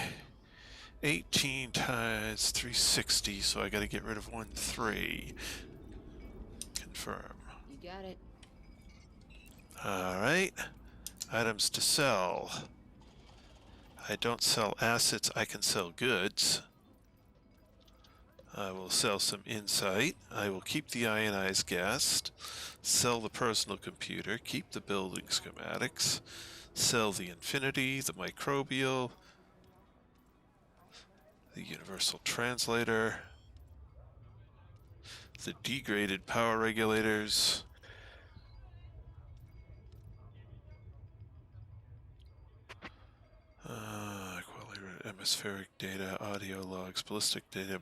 18 times 360, so I got to get rid of 13. Confirm. You got it. All right. Items to sell. I don't sell assets, I can sell goods. I will sell some insight. I will keep the ionized gas. Sell the personal computer. Keep the building schematics. Sell the infinity, the microbial, the universal translator, the degraded power regulators. Quality atmospheric data, audio logs, ballistic data,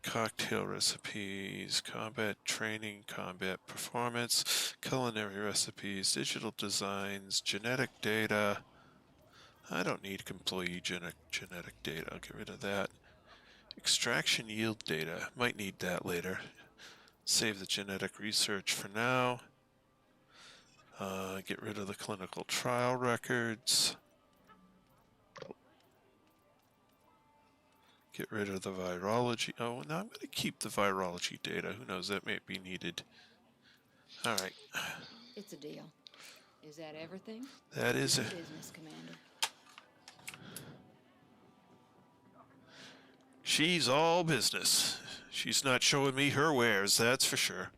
cocktail recipes, combat training, combat performance, culinary recipes, digital designs, genetic data. I don't need employee genetic data. I'll get rid of that. Extraction yield data. Might need that later. Save the genetic research for now. Get rid of the clinical trial records. Get rid of the virology. Oh, no, I'm going to keep the virology data. Who knows, that may be needed. All right. It's a deal. Is that everything? That is it. Business, Commander. She's all business. She's not showing me her wares, that's for sure.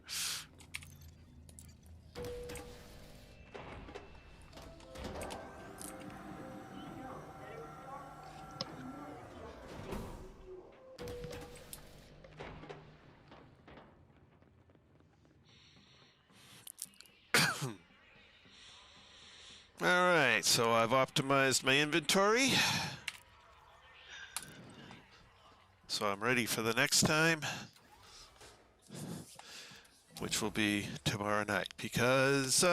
All right, so I've optimized my inventory. So I'm ready for the next time, which will be tomorrow night, because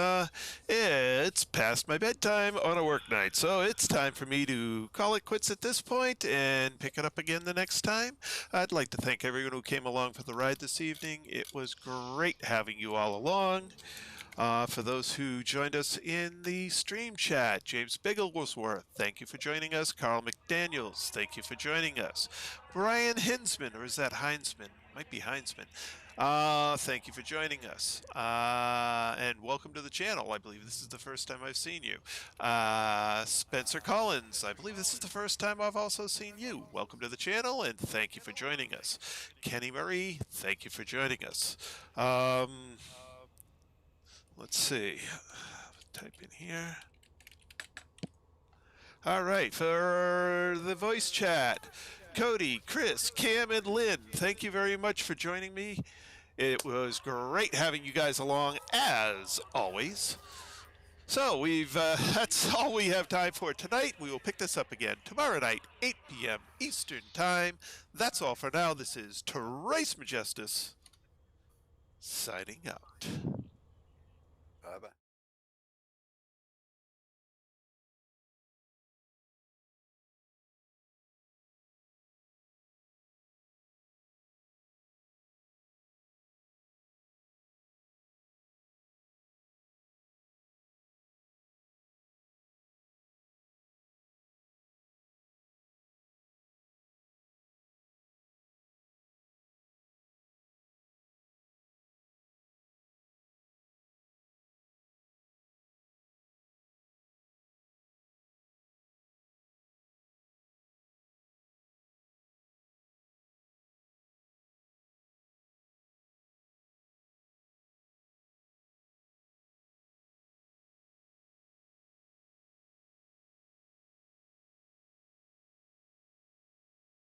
it's past my bedtime on a work night. So it's time for me to call it quits at this point and pick it up again the next time. I'd like to thank everyone who came along for the ride this evening. It was great having you all along. For those who joined us in the stream chat, James Bigglesworth, thank you for joining us. Carl McDaniels, thank you for joining us. Brian Hinsman, or is that Heinzman? Might be Heinzman. Thank you for joining us. And welcome to the channel. I believe this is the first time I've seen you. Spencer Collins, I believe this is the first time I've also seen you. Welcome to the channel, and thank you for joining us. Kenny Murray, thank you for joining us. Let's see. Type in here. All right, for the voice chat, Cody, Chris, Cam, and Lynn, thank you very much for joining me. It was great having you guys along, as always. So that's all we have time for tonight. We will pick this up again tomorrow night, 8 p.m. Eastern Time. That's all for now. This is Terrace Majestus signing out. Bye-bye.